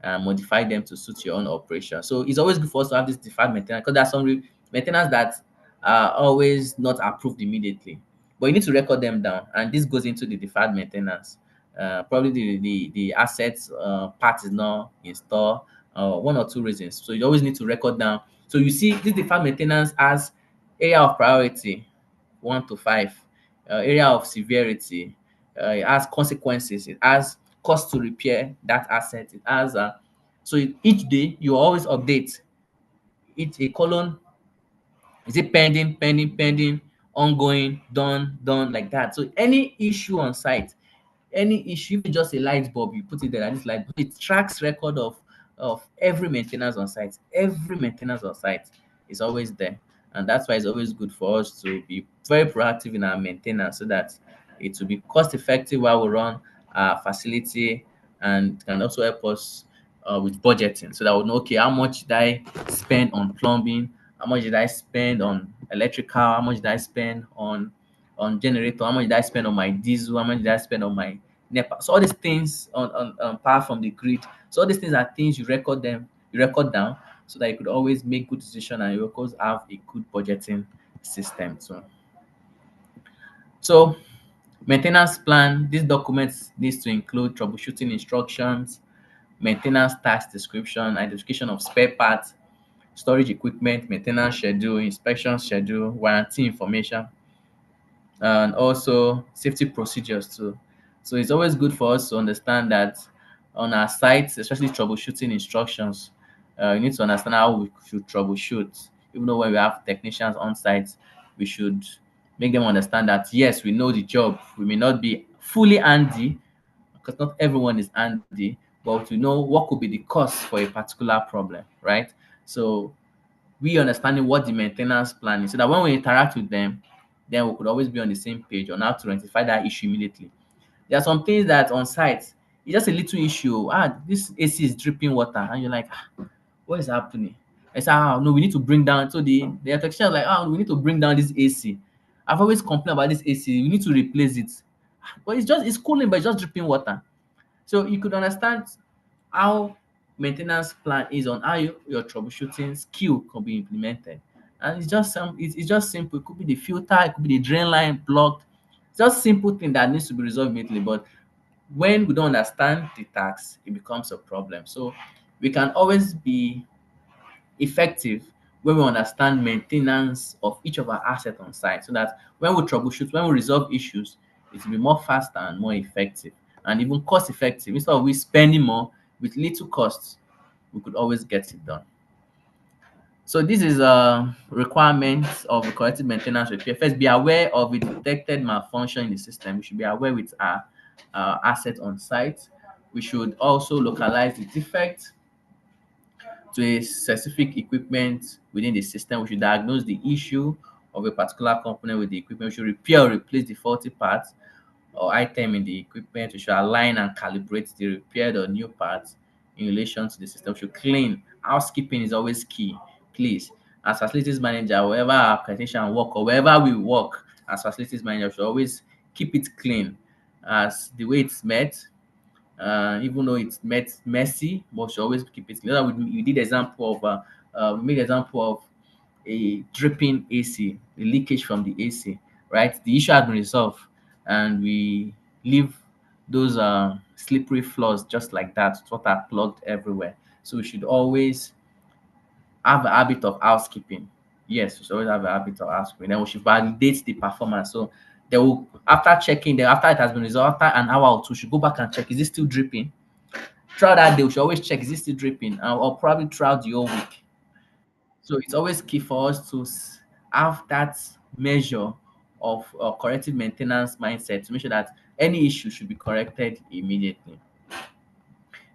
and modify them to suit your own operation. So it's always good for us to have this deferred maintenance because there are some maintenance that are always not approved immediately. But you need to record them down, and this goes into the deferred maintenance. Probably the assets part is not installed, one or two reasons. So you always need to record down. So you see, this deferred maintenance as area of priority 1 to 5, area of severity, it has consequences, it has cost to repair that asset, it has so each day you always update each a column. Is it pending, pending, pending, ongoing, done, done, like that? So any issue on site, any issue, even just a light bulb, you put it there, and this light bulb, it tracks record of every maintenance on site. Every maintenance on site is always there. And that's why it's always good for us to be very proactive in our maintenance so that it will be cost effective while we run our facility, and can also help us with budgeting so that we know, okay, how much did I spend on plumbing, how much did I spend on electrical, how much did I spend on generator, how much did I spend on my diesel, how much did I spend on my NEPA. So all these things on power from the grid. So all these things are things you record down so that you could always make good decision, and you of course have a good budgeting system too. So maintenance plan, this document needs to include troubleshooting instructions, maintenance task description, identification of spare parts, storage equipment, maintenance schedule, inspection schedule, warranty information, and also safety procedures too. So it's always good for us to understand that on our sites, especially troubleshooting instructions, you need to understand how we should troubleshoot. Even though when we have technicians on site, we should make them understand that yes, we know the job. We may not be fully handy because not everyone is handy, but we know what could be the cause for a particular problem, right? So we understanding what the maintenance plan is so that when we interact with them, then we could always be on the same page on how to rectify that issue immediately. There are some things that on site, it's just a little issue. This AC is dripping water, and you're like, what is happening? I say, no, we need to bring down. So the electrician is like, we need to bring down this AC. I've always complained about this AC. We need to replace it. But it's cooling, but it's just dripping water. So you could understand how maintenance plan is on how your troubleshooting skill can be implemented. And it's just simple. It could be the filter, it could be the drain line blocked. It's just simple thing that needs to be resolved immediately. But when we don't understand the task, it becomes a problem. So we can always be effective when we understand maintenance of each of our assets on site so that when we troubleshoot, when we resolve issues, it will be more faster and more effective and even cost effective. Instead of we spending more with little costs, we could always get it done. So this is requirements of the corrective maintenance repair. First, be aware of a detected malfunction in the system. We should be aware with our asset on site. We should also localize the defect to a specific equipment within the system. We should diagnose the issue of a particular component with the equipment. We should repair or replace the faulty parts or item in the equipment. We should align and calibrate the repaired or new parts in relation to the system. We should clean. Housekeeping is always key. Please, as facilities manager, wherever our technician work or wherever we work as facilities manager, we should always keep it clean as the way it's met, even though it's messy, but should always keep it clean. We did example of we made example of a dripping AC, the leakage from the AC, right? The issue has been resolved, and we leave those slippery floors just like that, water plugged everywhere. So we should always have a habit of housekeeping. Yes, we should always have a habit of housekeeping. Then we should validate the performance. So they will, after checking, then after it has been resolved, after an hour or two, we should go back and check, is it still dripping? Throughout that day, we should always check, is it still dripping? Or probably throughout the whole week. So it's always key for us to have that measure of corrective maintenance mindset to make sure that any issue should be corrected immediately.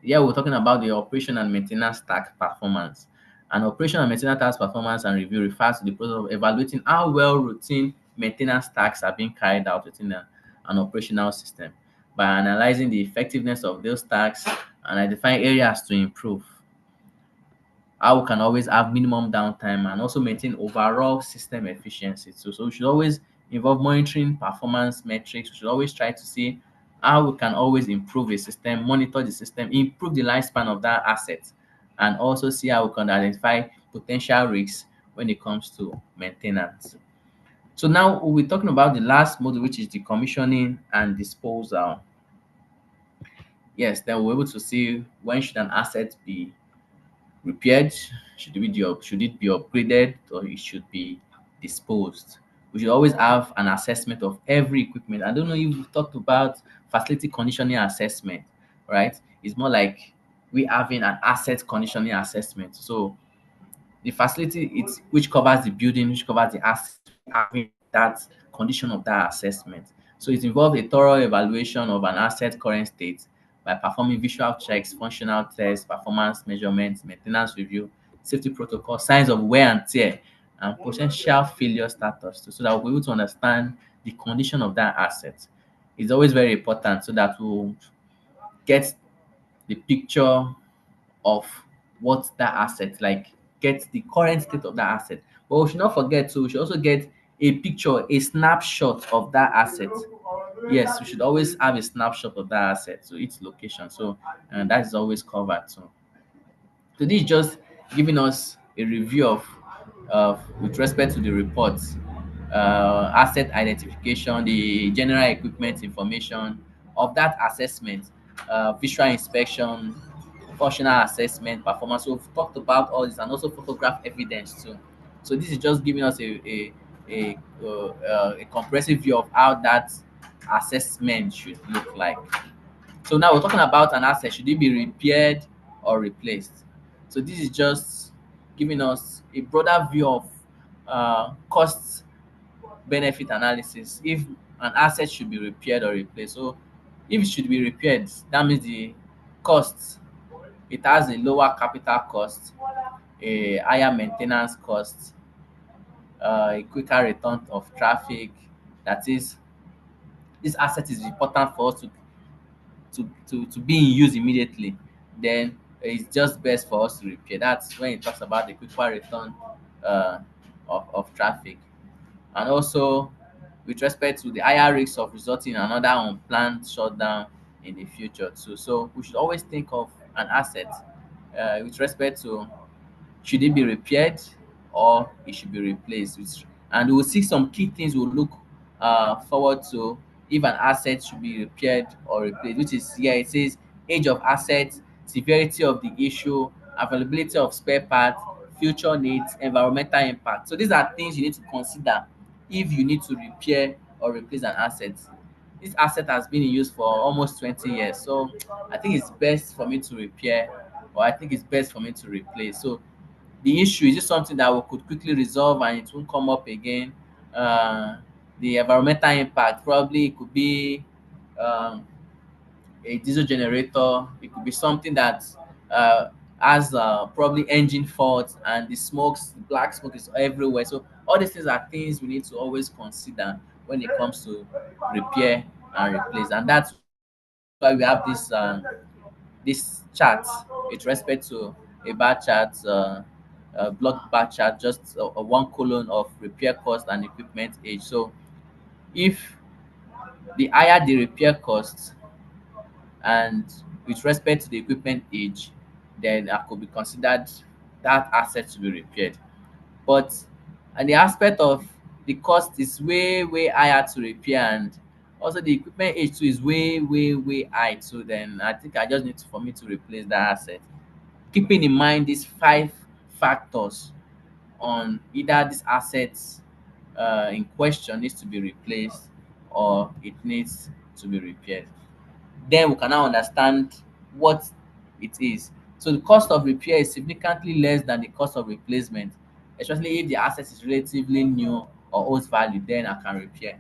Here we're talking about the operation and maintenance task performance. An operation and maintenance task performance and review refers to the process of evaluating how well routine maintenance tasks are being carried out within an operational system by analyzing the effectiveness of those tasks and identifying areas to improve. how we can always have minimum downtime and also maintain overall system efficiency too. So we should always involve monitoring performance metrics. We should always try to see how we can always improve a system, monitor the system, improve the lifespan of that asset, and also see how we can identify potential risks when it comes to maintenance. So now we'll be talking about the last module, which is the commissioning and disposal. Yes, then we're able to see when should an asset be repaired, should it be upgraded, or it should be disposed. We should always have an assessment of every equipment. I don't know if you've talked about facility conditioning assessment, right? It's more like we having an asset conditioning assessment. So the facility, it's which covers the building, which covers the asset, having that condition of that assessment. So it involves a thorough evaluation of an asset current state by performing visual checks, functional tests, performance measurements, maintenance review, safety protocol, signs of wear and tear, and potential failure status too, so that we're able to understand the condition of that asset. It's always very important so that we'll get the picture of what that asset, like get the current state of that asset. But we should not forget to we should also get a picture, a snapshot of that asset. Yes, we should always have a snapshot of that asset to its location. So and that is always covered. So this is just giving us a review of with respect to the reports, asset identification, the general equipment information of that assessment, visual inspection, functional assessment, performance. So we've talked about all this and also photograph evidence too. So this is just giving us a comprehensive view of how that assessment should look like. So now we're talking about an asset. Should it be repaired or replaced? So this is just giving us a broader view of cost benefit analysis. If an asset should be repaired or replaced. So if it should be repaired, that means the cost, it has a lower capital cost, a higher maintenance cost, a quicker return of traffic. That is, this asset is important for us to be in use immediately, then it's just best for us to repair. That's when it talks about the quicker return uh, of traffic. And also with respect to the higher risks of resulting in another unplanned shutdown in the future too. So we should always think of an asset with respect to should it be repaired or it should be replaced? And we'll see some key things we'll look forward to if an asset should be repaired or replaced, which is here it says age of asset, severity of the issue, availability of spare parts, future needs, environmental impact. So these are things you need to consider if you need to repair or replace an asset. This asset has been in use for almost 20 years. So I think it's best for me to repair or I think it's best for me to replace. So the issue is just something that we could quickly resolve and it won't come up again. Uh, the environmental impact probably it could be um, a diesel generator. It could be something that uh, has probably engine faults and the smokes, the black smoke is everywhere. So all these things are things we need to always consider when it comes to repair and replace. And that's why we have this chart with respect to a bar chart, block bar chart, just a one column of repair cost and equipment age. So if the higher the repair cost and with respect to the equipment age, then I could be considered that asset to be repaired. But and the aspect of the cost is way higher to repair and also the equipment age too is way high too, then I think I just need for me to replace that asset. Keeping in mind these five factors on either these assets in question needs to be replaced or it needs to be repaired. Then we can now understand what it is. So the cost of repair is significantly less than the cost of replacement, especially if the asset is relatively new or old value, then I can repair,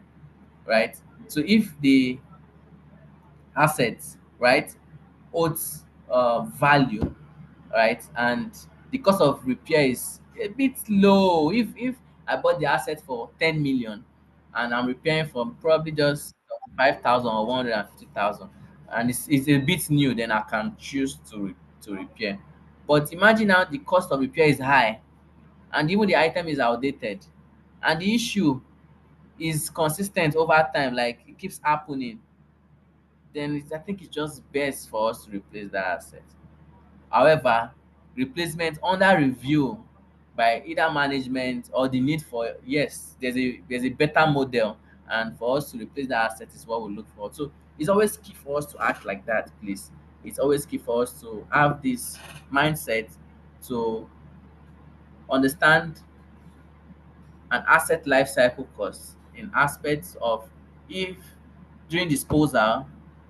right? So if the assets, right, holds value, right, and the cost of repair is a bit low. If I bought the asset for 10 million and I'm repairing for probably just 5,000 or 150,000 and it's a bit new, then I can choose to repair. But imagine now the cost of repair is high and even the item is outdated and the issue is consistent over time, like it keeps happening, then I think it's just best for us to replace that asset. However, replacement under review by either management or the need for, yes, there's a better model, and for us to replace that asset is what we look for. So it's always key for us to act like that, please. It's always key for us to have this mindset to understand an asset life cycle cost in aspects of, if during disposal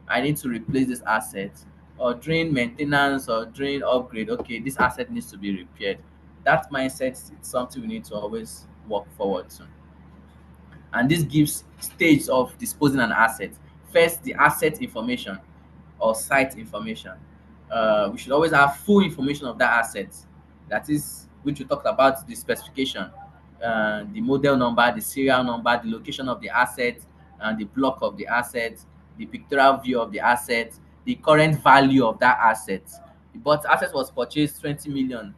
I need to replace this asset, or during maintenance or during upgrade, okay, this asset needs to be repaired. That mindset is something we need to always work forward to. And this gives stage of disposing an asset. First, the asset information or site information. We should always have full information of that asset. That is, which we talked about, the specification, the model number, the serial number, the location of the asset, and the block of the asset, the pictorial view of the asset, the current value of that asset. But asset was purchased 20 million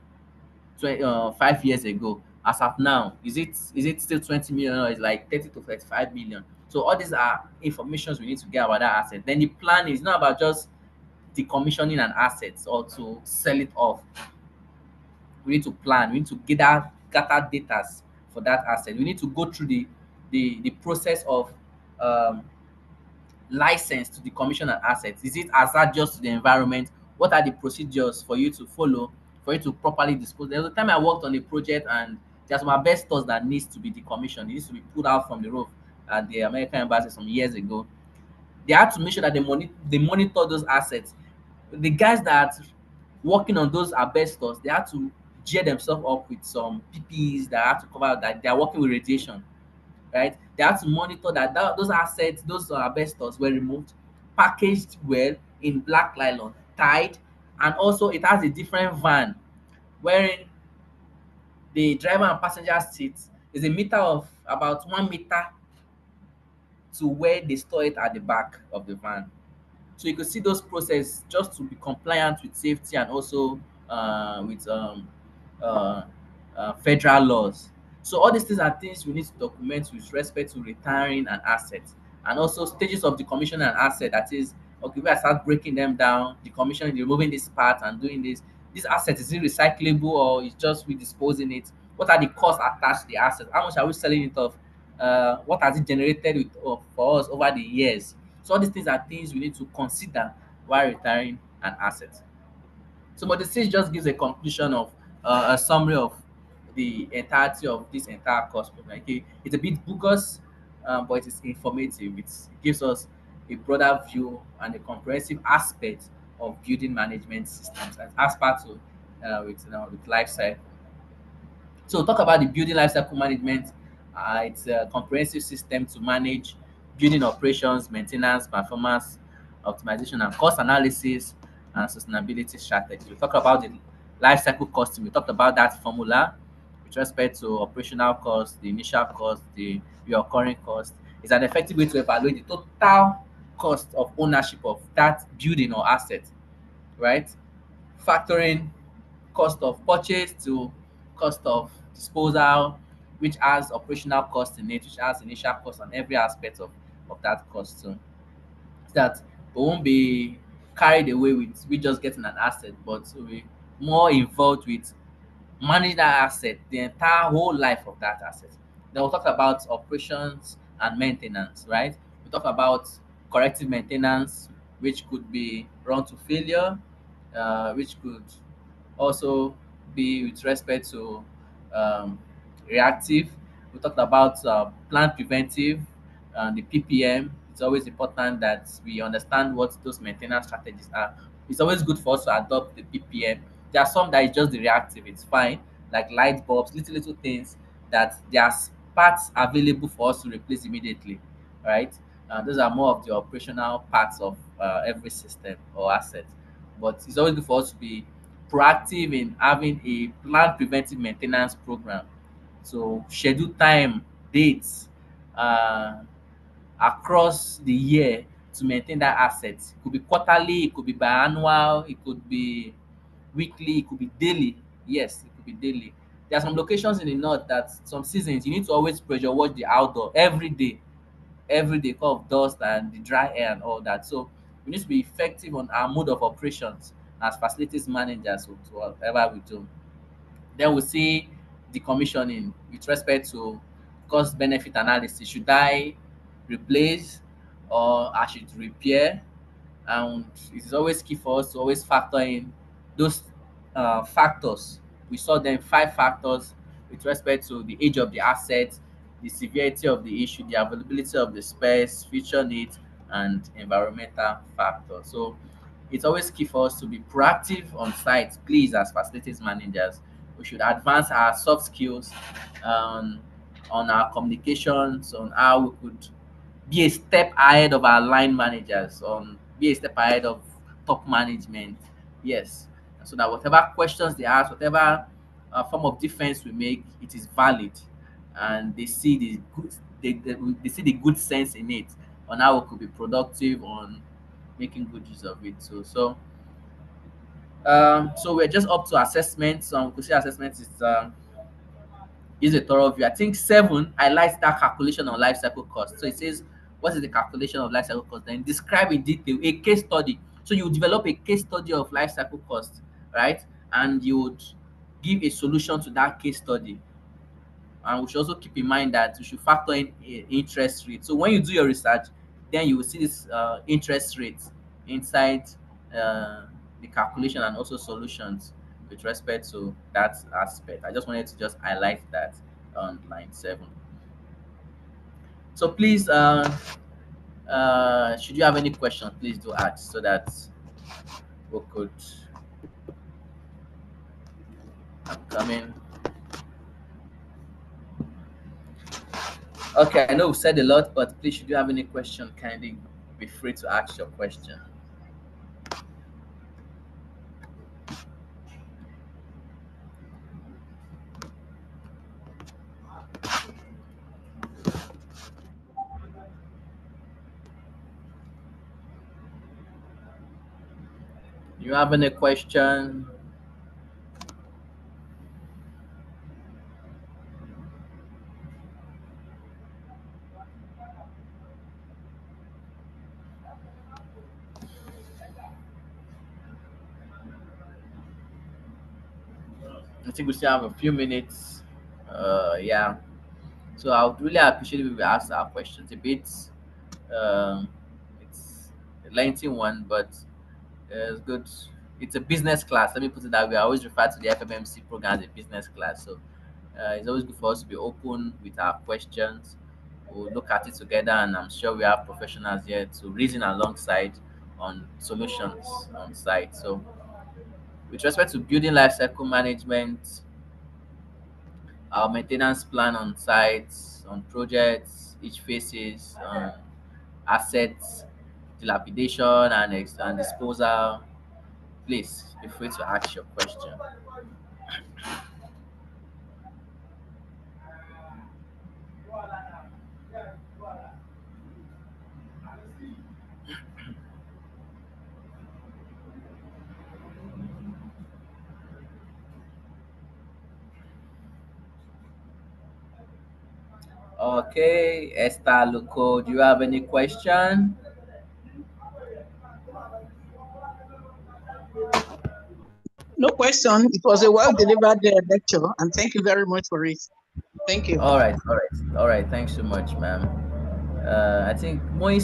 5 years ago. As of now, is it still 20 million, or is like 30 to 35 million? So all these are informations we need to get about that asset. Then the plan is not about just decommissioning an asset or to sell it off. We need to plan, we need to gather data for that asset. We need to go through the process of um license to decommission an asset. Is it hazardous to the environment? What are the procedures for you to follow for you to properly dispose? There was a time I worked on a project and there's some asbestos that needs to be decommissioned. It needs to be pulled out from the roof at the American embassy some years ago. They had to make sure that they monitor those assets. The guys that working on those asbestos, they had to gear themselves up with some PPEs that have to cover that they are working with radiation, right? They have to monitor that those assets, those asbestos were removed, packaged well in black nylon, tied, and also it has a different van wherein the driver and passenger seats is a meter of about 1 meter to where they store it at the back of the van. So you could see those process just to be compliant with safety and also with uh, federal laws. So all these things are things we need to document with respect to retiring an asset, and also stages of decommissioning an asset. That is, okay, when I start breaking them down, decommissioning, removing this part and doing this. This asset, is it recyclable or is just we disposing it? What are the costs attached to the asset? How much are we selling it off? What has it generated for us over the years? So all these things are things we need to consider while retiring an asset. So but the stage just gives a conclusion of a summary of the entirety of this entire course program. Okay, it's a bit bogus, but it is informative. It gives us a broader view and a comprehensive aspect of building management systems as part of with life cycle. So talk about the building lifecycle management. It's a comprehensive system to manage building operations, maintenance, performance, optimization, and cost analysis and sustainability strategy. We talk about the lifecycle costing. We talked about that formula with respect to operational cost, the initial cost, the recurring cost. It's an effective way to evaluate the total cost of ownership of that building or asset, right? Factoring cost of purchase to cost of disposal, which has operational cost in it, which has initial cost on every aspect of that cost. So that we won't be carried away with just getting an asset, but we'll be more involved with manage that asset, the entire whole life of that asset. Then we'll talk about operations and maintenance, right? We talk about corrective maintenance, which could be run to failure, which could also be with respect to um, reactive. We talked about plant preventive and the PPM. It's always important that we understand what those maintenance strategies are. It's always good for us to adopt the PPM. There are some that is just the reactive, it's fine, like light bulbs, little things that there's parts available for us to replace immediately, right? Those are more of the operational parts of every system or asset. But it's always good for us to be proactive in having a planned preventive maintenance program. So schedule time, dates, uh, across the year to maintain that asset. It could be quarterly, it could be biannual, it could be weekly, it could be daily. Yes, it could be daily. There are some locations in the north that some seasons you need to always pressure watch the outdoor every day because of dust and the dry air and all that. So we need to be effective on our mode of operations as facilities managers to whatever we do. Then we see decommissioning with respect to cost benefit analysis. Should I replace or I should repair? And it is always key for us to always factor in those factors. We saw them 5 factors with respect to the age of the asset, the severity of the issue, the availability of the space, future needs, and environmental factors. So it's always key for us to be proactive on site. Please, as facilities managers, we should advance our soft skills um, on our communications, on how we could be a step ahead of our line managers, be a step ahead of top management. Yes, so that whatever questions they ask, whatever form of defense we make, it is valid, and they see the good, they see the good sense in it, on how we could be productive on making good use of it. So we're just up to assessments. We could say assessment is a thorough view. I think 7 highlights that calculation on life cycle cost. So it says, what is the calculation of life cycle cost? Then describe in detail a case study. So you develop a case study of life cycle cost, right? And you would give a solution to that case study. And we should also keep in mind that we should factor in interest rate. So when you do your research, then you will see this interest rates inside uh, the calculation and also solutions with respect to that aspect. I just wanted to just highlight that on line 7. So please, should you have any questions, please do ask so that we could come in. Okay, I know we've said a lot, but please, should you have any question, kindly be free to ask your question. You have any question? I think we still have a few minutes. Yeah. So I would really appreciate if we ask our questions a bit. Um, it's a lengthy one, but it's good. It's a business class. Let me put it that way. I always refer to the FMMC program as a business class. So it's always good for us to be open with our questions. We'll look at it together, and I'm sure we have professionals here to reason alongside on solutions on site. So, with respect to building life cycle management, our maintenance plan on sites, on projects, each phases, assets, dilapidation and disposal. Please feel free to ask your question. Okay, Esther Luko, do you have any question? No question. It was a well delivered lecture, and thank you very much for it. Thank you. All right, all right, all right. Thanks so much, ma'am. I think Moi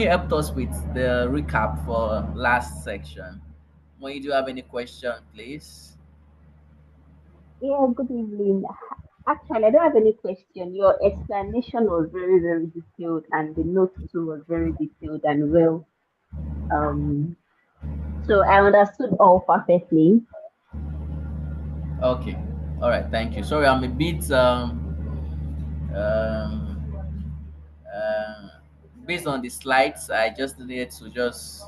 helped us with the recap for last section. Moi, do you have any question, please? Yeah, good evening. Actually, I don't have any question. Your explanation was very, very detailed, and the notes too was very detailed and well. Um, so I understood all perfectly. Okay, all right. Thank you. Sorry, I'm a bit um, uh, based on the slides. I just needed to just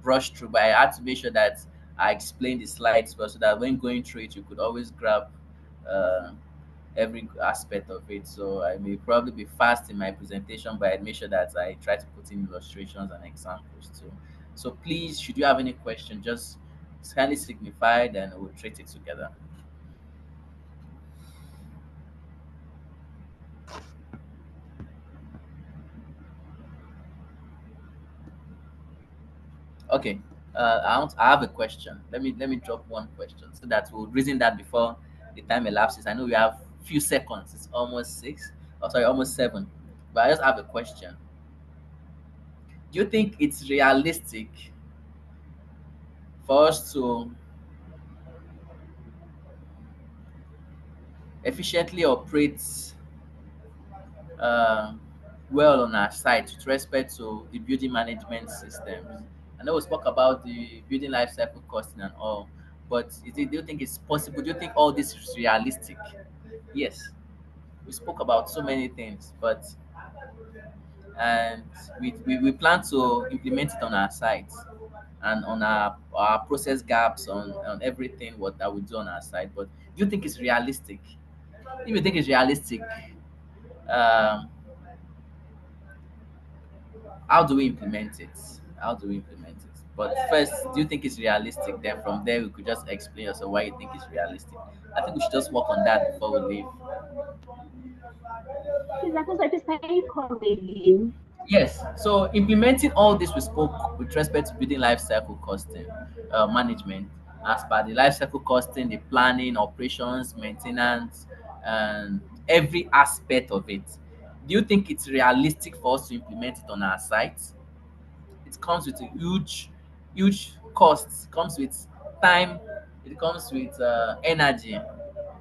brush through, but I had to make sure that I explained the slides well, so that when going through it, you could always grab uh, every aspect of it. So I may probably be fast in my presentation, but I make sure that I try to put in illustrations and examples too. So please, should you have any question, just It's kindly signified, and we'll treat it together. Okay. I have a question. Let me drop one question so that we'll reason that before the time elapses. I know we have few seconds. It's almost six. Oh, sorry, almost seven. But I just have a question. Do you think it's realistic for us to efficiently operate uh, well on our site with respect to the building management systems? I know we spoke about the building life cycle costing and all, but do you think it's possible? Do you think all this is realistic? Yes, we spoke about so many things, but and we plan to implement it on our site and on our process gaps on everything what that we do on our site. But do you think it's realistic? If you think it's realistic, um, how do we implement it? How do we implement it? But first, do you think it's realistic? Then from there, we could just explain also why you think it's realistic. I think we should just work on that before we leave. Please, I'm sorry, please, can you come again? Yes. So implementing all this we spoke with respect to building life cycle costing management, as per the life cycle costing, the planning, operations, maintenance, and every aspect of it. Do you think it's realistic for us to implement it on our site? It comes with a huge cost. It comes with time. It comes with energy.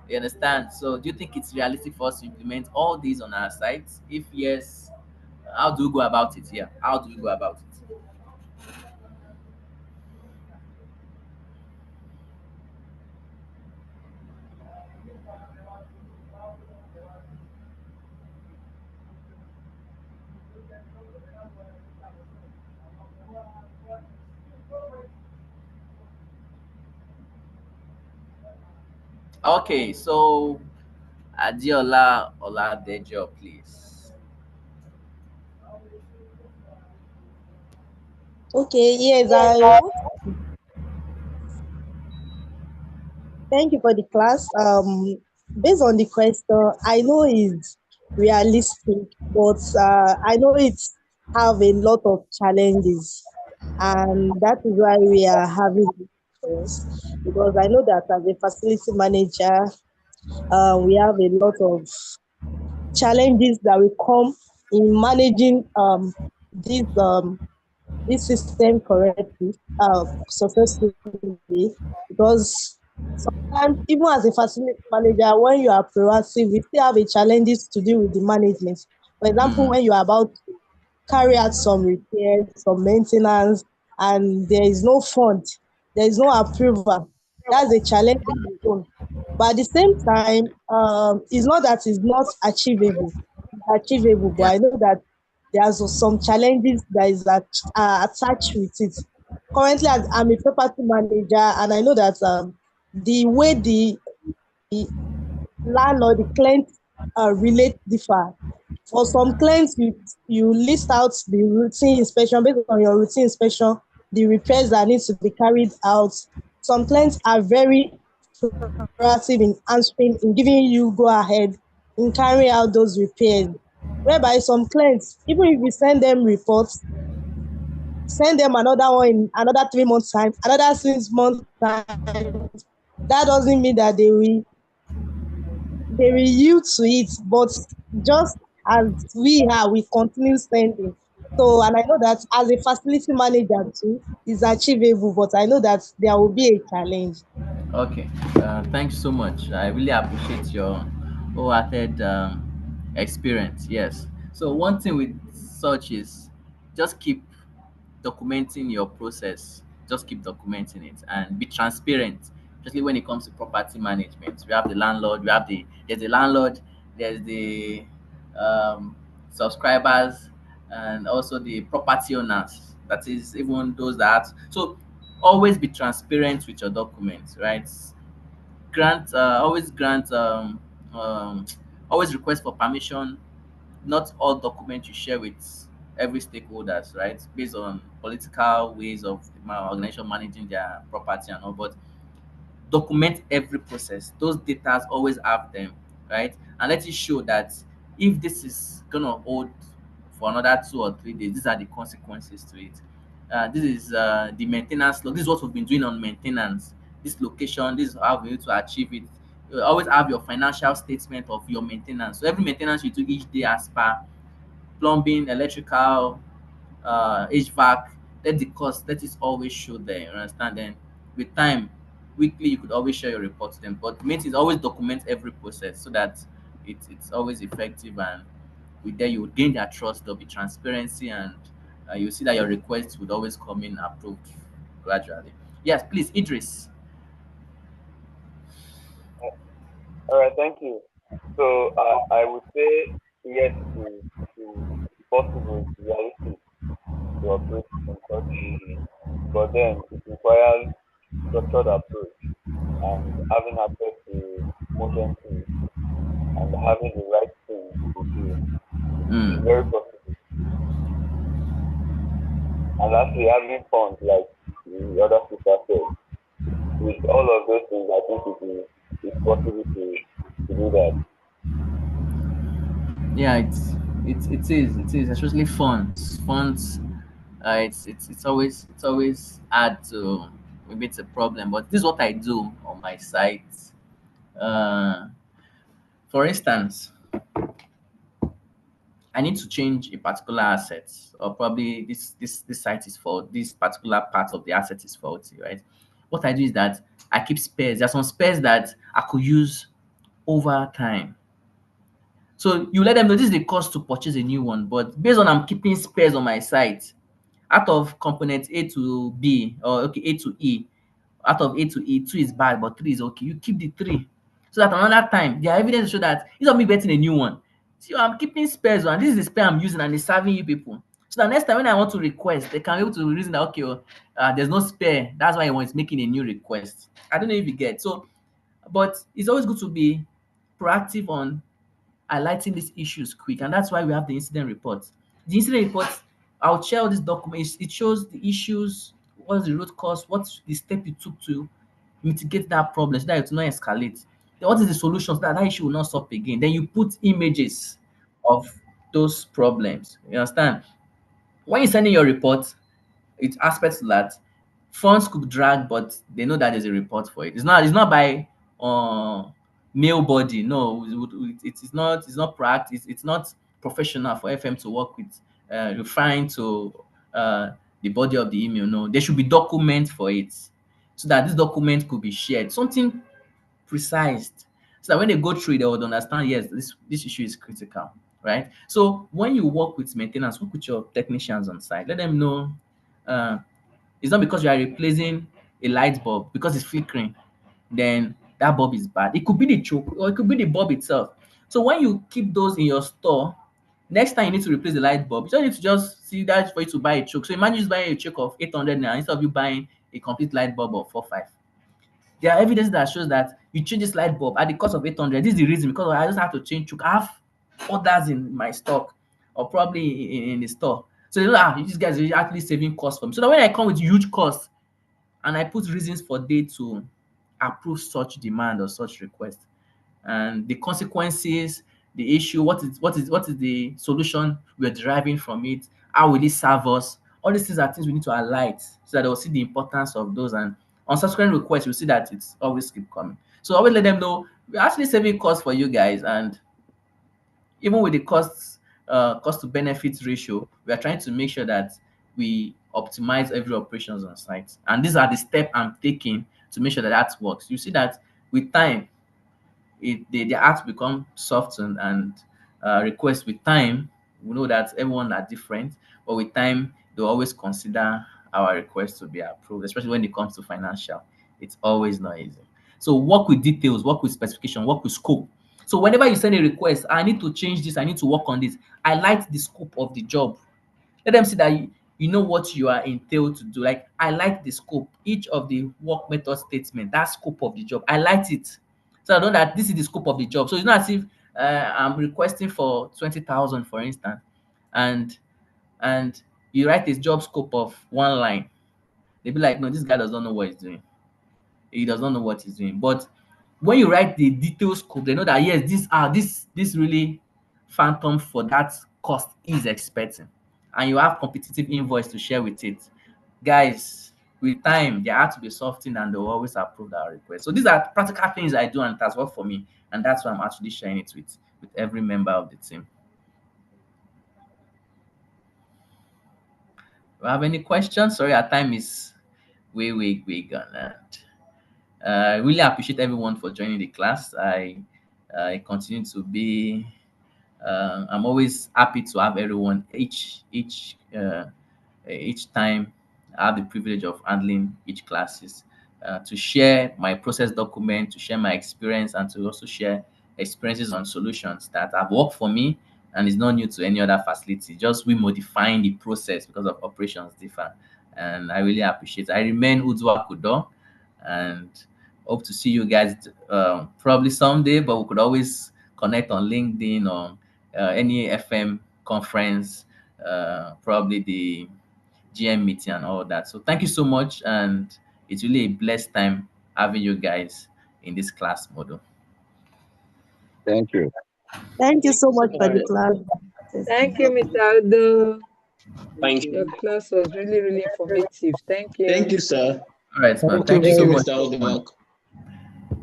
You understand? So, do you think it's realistic for us to implement all these on our site? If yes, how do we go about it? Yeah, how do we go about it? Okay, so Adiola Oladejo, please. Okay, yes, I want to thank you for the class. Based on the question, I know it's realistic, but I know it's have a lot of challenges, and that is why we are having this course. Because I know that as a facility manager, we have a lot of challenges that will come in managing this system correctly, successfully, because sometimes even as a facility manager, when you are proactive, we still have a challenges to deal with the management. For example, Mm, when you are about to carry out some repairs, some maintenance, and there is no fund, there is no approval. That's a challenge on its own. But at the same time, it's not that it's not achievable. It's achievable, but yeah. I know that there are some challenges that is attached with it. Currently, I'm a property manager, and I know that the way the landlord, the client relate differ. For some clients, you list out the routine inspection based on your routine inspection, the repairs that needs to be carried out. Some clients are very proactive in answering, in giving you go ahead in carrying out those repairs. Whereby some clients, even if you send them reports, send them another one in another 3 months time, another 6 months time, that doesn't mean that they will yield to it, but just as we are, we continue spending. So, and I know that as a facility manager too, is achievable, but I know that there will be a challenge. Okay. Thanks so much. I really appreciate your wholehearted experience. Yes. So one thing with such is just keep documenting your process. Just keep documenting it and be transparent, especially when it comes to property management. We have the landlord, there's the landlord, there's the subscribers, and also the property owners. That is even those that so always be transparent with your documents, right? Grant always grant um always request for permission. Not all documents you share with every stakeholders, right? Based on political ways of my organization managing their property and all. But document every process. Those data always have them, right? And let it show that if this is gonna hold for another 2 or 3 days, these are the consequences to it. This is the maintenance log. This is what we've been doing on maintenance. This location, this is how we need to achieve it. You always have your financial statement of your maintenance. So every maintenance you do each day as per plumbing, electrical, HVAC, let the cost, let it always show there. You understand? Then with time, weekly, you could always share your report to them. But the main thing is always document every process so that it's always effective, and with there you would gain their trust. There'll be transparency, and you'll see that your requests would always come in approved gradually. Yes, please, Idris. All right, thank you. So I would say yes, it is possible, it's realistic to operate in such way, but then it requires structured approach and having access to modern tools and having the right things to do. It's Mm. very possible. And lastly, having fun, like the other sister said, with all of those things, I think it's possible to do that. Yeah, it is especially funds. It's always hard to, maybe it's a problem, but this is what I do on my site. uh for instance, I need to change a particular asset, or probably this site is fault, this particular part of the asset is faulty, right? What I do is that I keep spares. There's some spares that I could use over time. So you let them know this is the cost to purchase a new one, but based on I'm keeping spares on my site, out of component A to B, or okay, A to E, out of A to E, two is bad, but three is okay. You keep the three. So that another time, there are evidence to show that instead of me getting a new one, see, I'm keeping spares one. This is the spare I'm using and it's serving you people. So the next time when I want to request, they can be able to reason that okay, there's no spare. That's why he wants making a new request. I don't know if you get. So, but it's always good to be proactive on highlighting these issues quick, and that's why we have the incident report. The incident report, I'll share all these documents. It shows the issues, what's the root cause, what's the step you took to mitigate that problem so that it will not escalate. Then what is the solution so that that issue will not stop again? Then you put images of those problems. You understand? When you're sending your report, it aspects that funds could drag, but they know that there's a report for it. It's not by uh mail body. No, it's not practice. It's not professional for FM to work with referring to the body of the email. No, there should be document for it so that this document could be shared. Something precise so that when they go through it, they would understand, yes, this issue is critical, right? So when you work with maintenance, work with your technicians on site, let them know uh, it's not because you are replacing a light bulb because it's flickering, then that bulb is bad. It could be the choke or it could be the bulb itself. So when you keep those in your store, next time you need to replace the light bulb, you don't need to just see that for you to buy a choke. So imagine just buying a choke of 800 naira instead of you buying a complete light bulb of 4 5. There are evidence that shows that you change this light bulb at the cost of 800. This is the reason, because I just have to change choke. I have others in my stock or probably in the store. So you know, these guys are actually saving cost for me. So that when I come with huge cost and I put reasons for they to approve such demand or such request, and the consequences, the issue, what is the solution we're deriving from it, how will it serve us? All these things are things we need to highlight so that they'll see the importance of those. And on subsequent requests, you'll see that it's always keep coming. So always let them know we're actually saving costs for you guys, and even with the cost to benefit ratio, we are trying to make sure that we optimize every operations on site. And these are the steps I'm taking to make sure that that works. You see that with time, the acts become softened, and requests with time, we know that everyone are different, but with time they'll always consider our request to be approved, especially when it comes to financial. It's always not easy. So work with details, work with specification, work with scope. So whenever you send a request, I need to change this, I need to work on this, I like the scope of the job. Let them see that you know what you are entailed to do. Like, I like the scope, each of the work method statement, that scope of the job. I liked it. So I know that this is the scope of the job. So it's not as if I'm requesting for 20,000, for instance, and and you write a job scope of 1 line, they'll be like, no, this guy does not know what he's doing. He does not know what he's doing. But when you write the detailed scope, they know that yes, this really phantom for that cost is expecting, and you have competitive invoice to share with it. Guys, with time, there have to be something, and they'll always approve our request. So these are practical things I do, and it has worked for me, and that's why I'm actually sharing it with every member of the team. Do you have any questions? Sorry, our time is way gone. And I really appreciate everyone for joining the class. I continue to be. I'm always happy to have everyone each time I have the privilege of handling each classes, to share my process document, to share my experience, and to also share experiences on solutions that have worked for me and is not new to any other facility. Just we modifying the process because of operations differ. And I really appreciate it. I remain Udwa Kudo, and hope to see you guys probably someday, but we could always connect on LinkedIn or any FM conference, probably the GM meeting and all that. So thank you so much, and it's really a blessed time having you guys in this class model. Thank you. Thank you so much for the class. Thank you, Mr. Aldo. Thank you. Your class was really informative. Thank you. Thank you, sir. All right, man. Thank Thank you you so very much. Mr. Odok.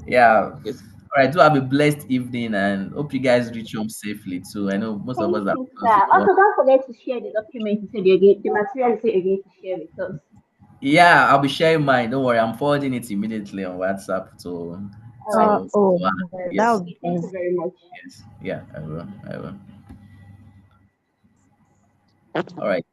Yeah. Yes. All right. Do have a blessed evening, and hope you guys reach home safely too. I know most of Thank us are you, close sir. to work. Also, don't forget to share the document you said you're going, the material you said you're going to share with us. Yeah, I'll be sharing mine. Don't worry, I'm forwarding it immediately on WhatsApp All right. Oh, that yes, would be Thank nice. you very much. yes, yeah, I will. I will. All right.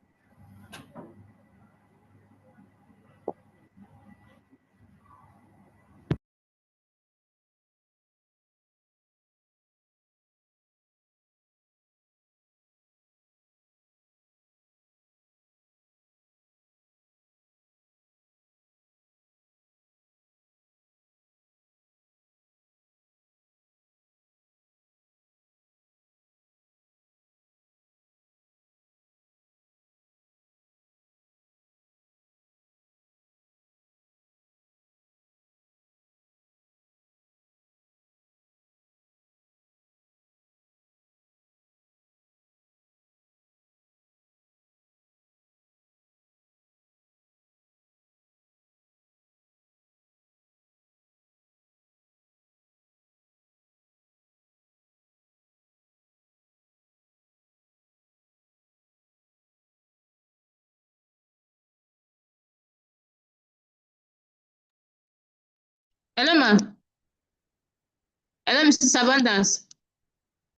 Hello, ma. Hello, Mrs. Abundance.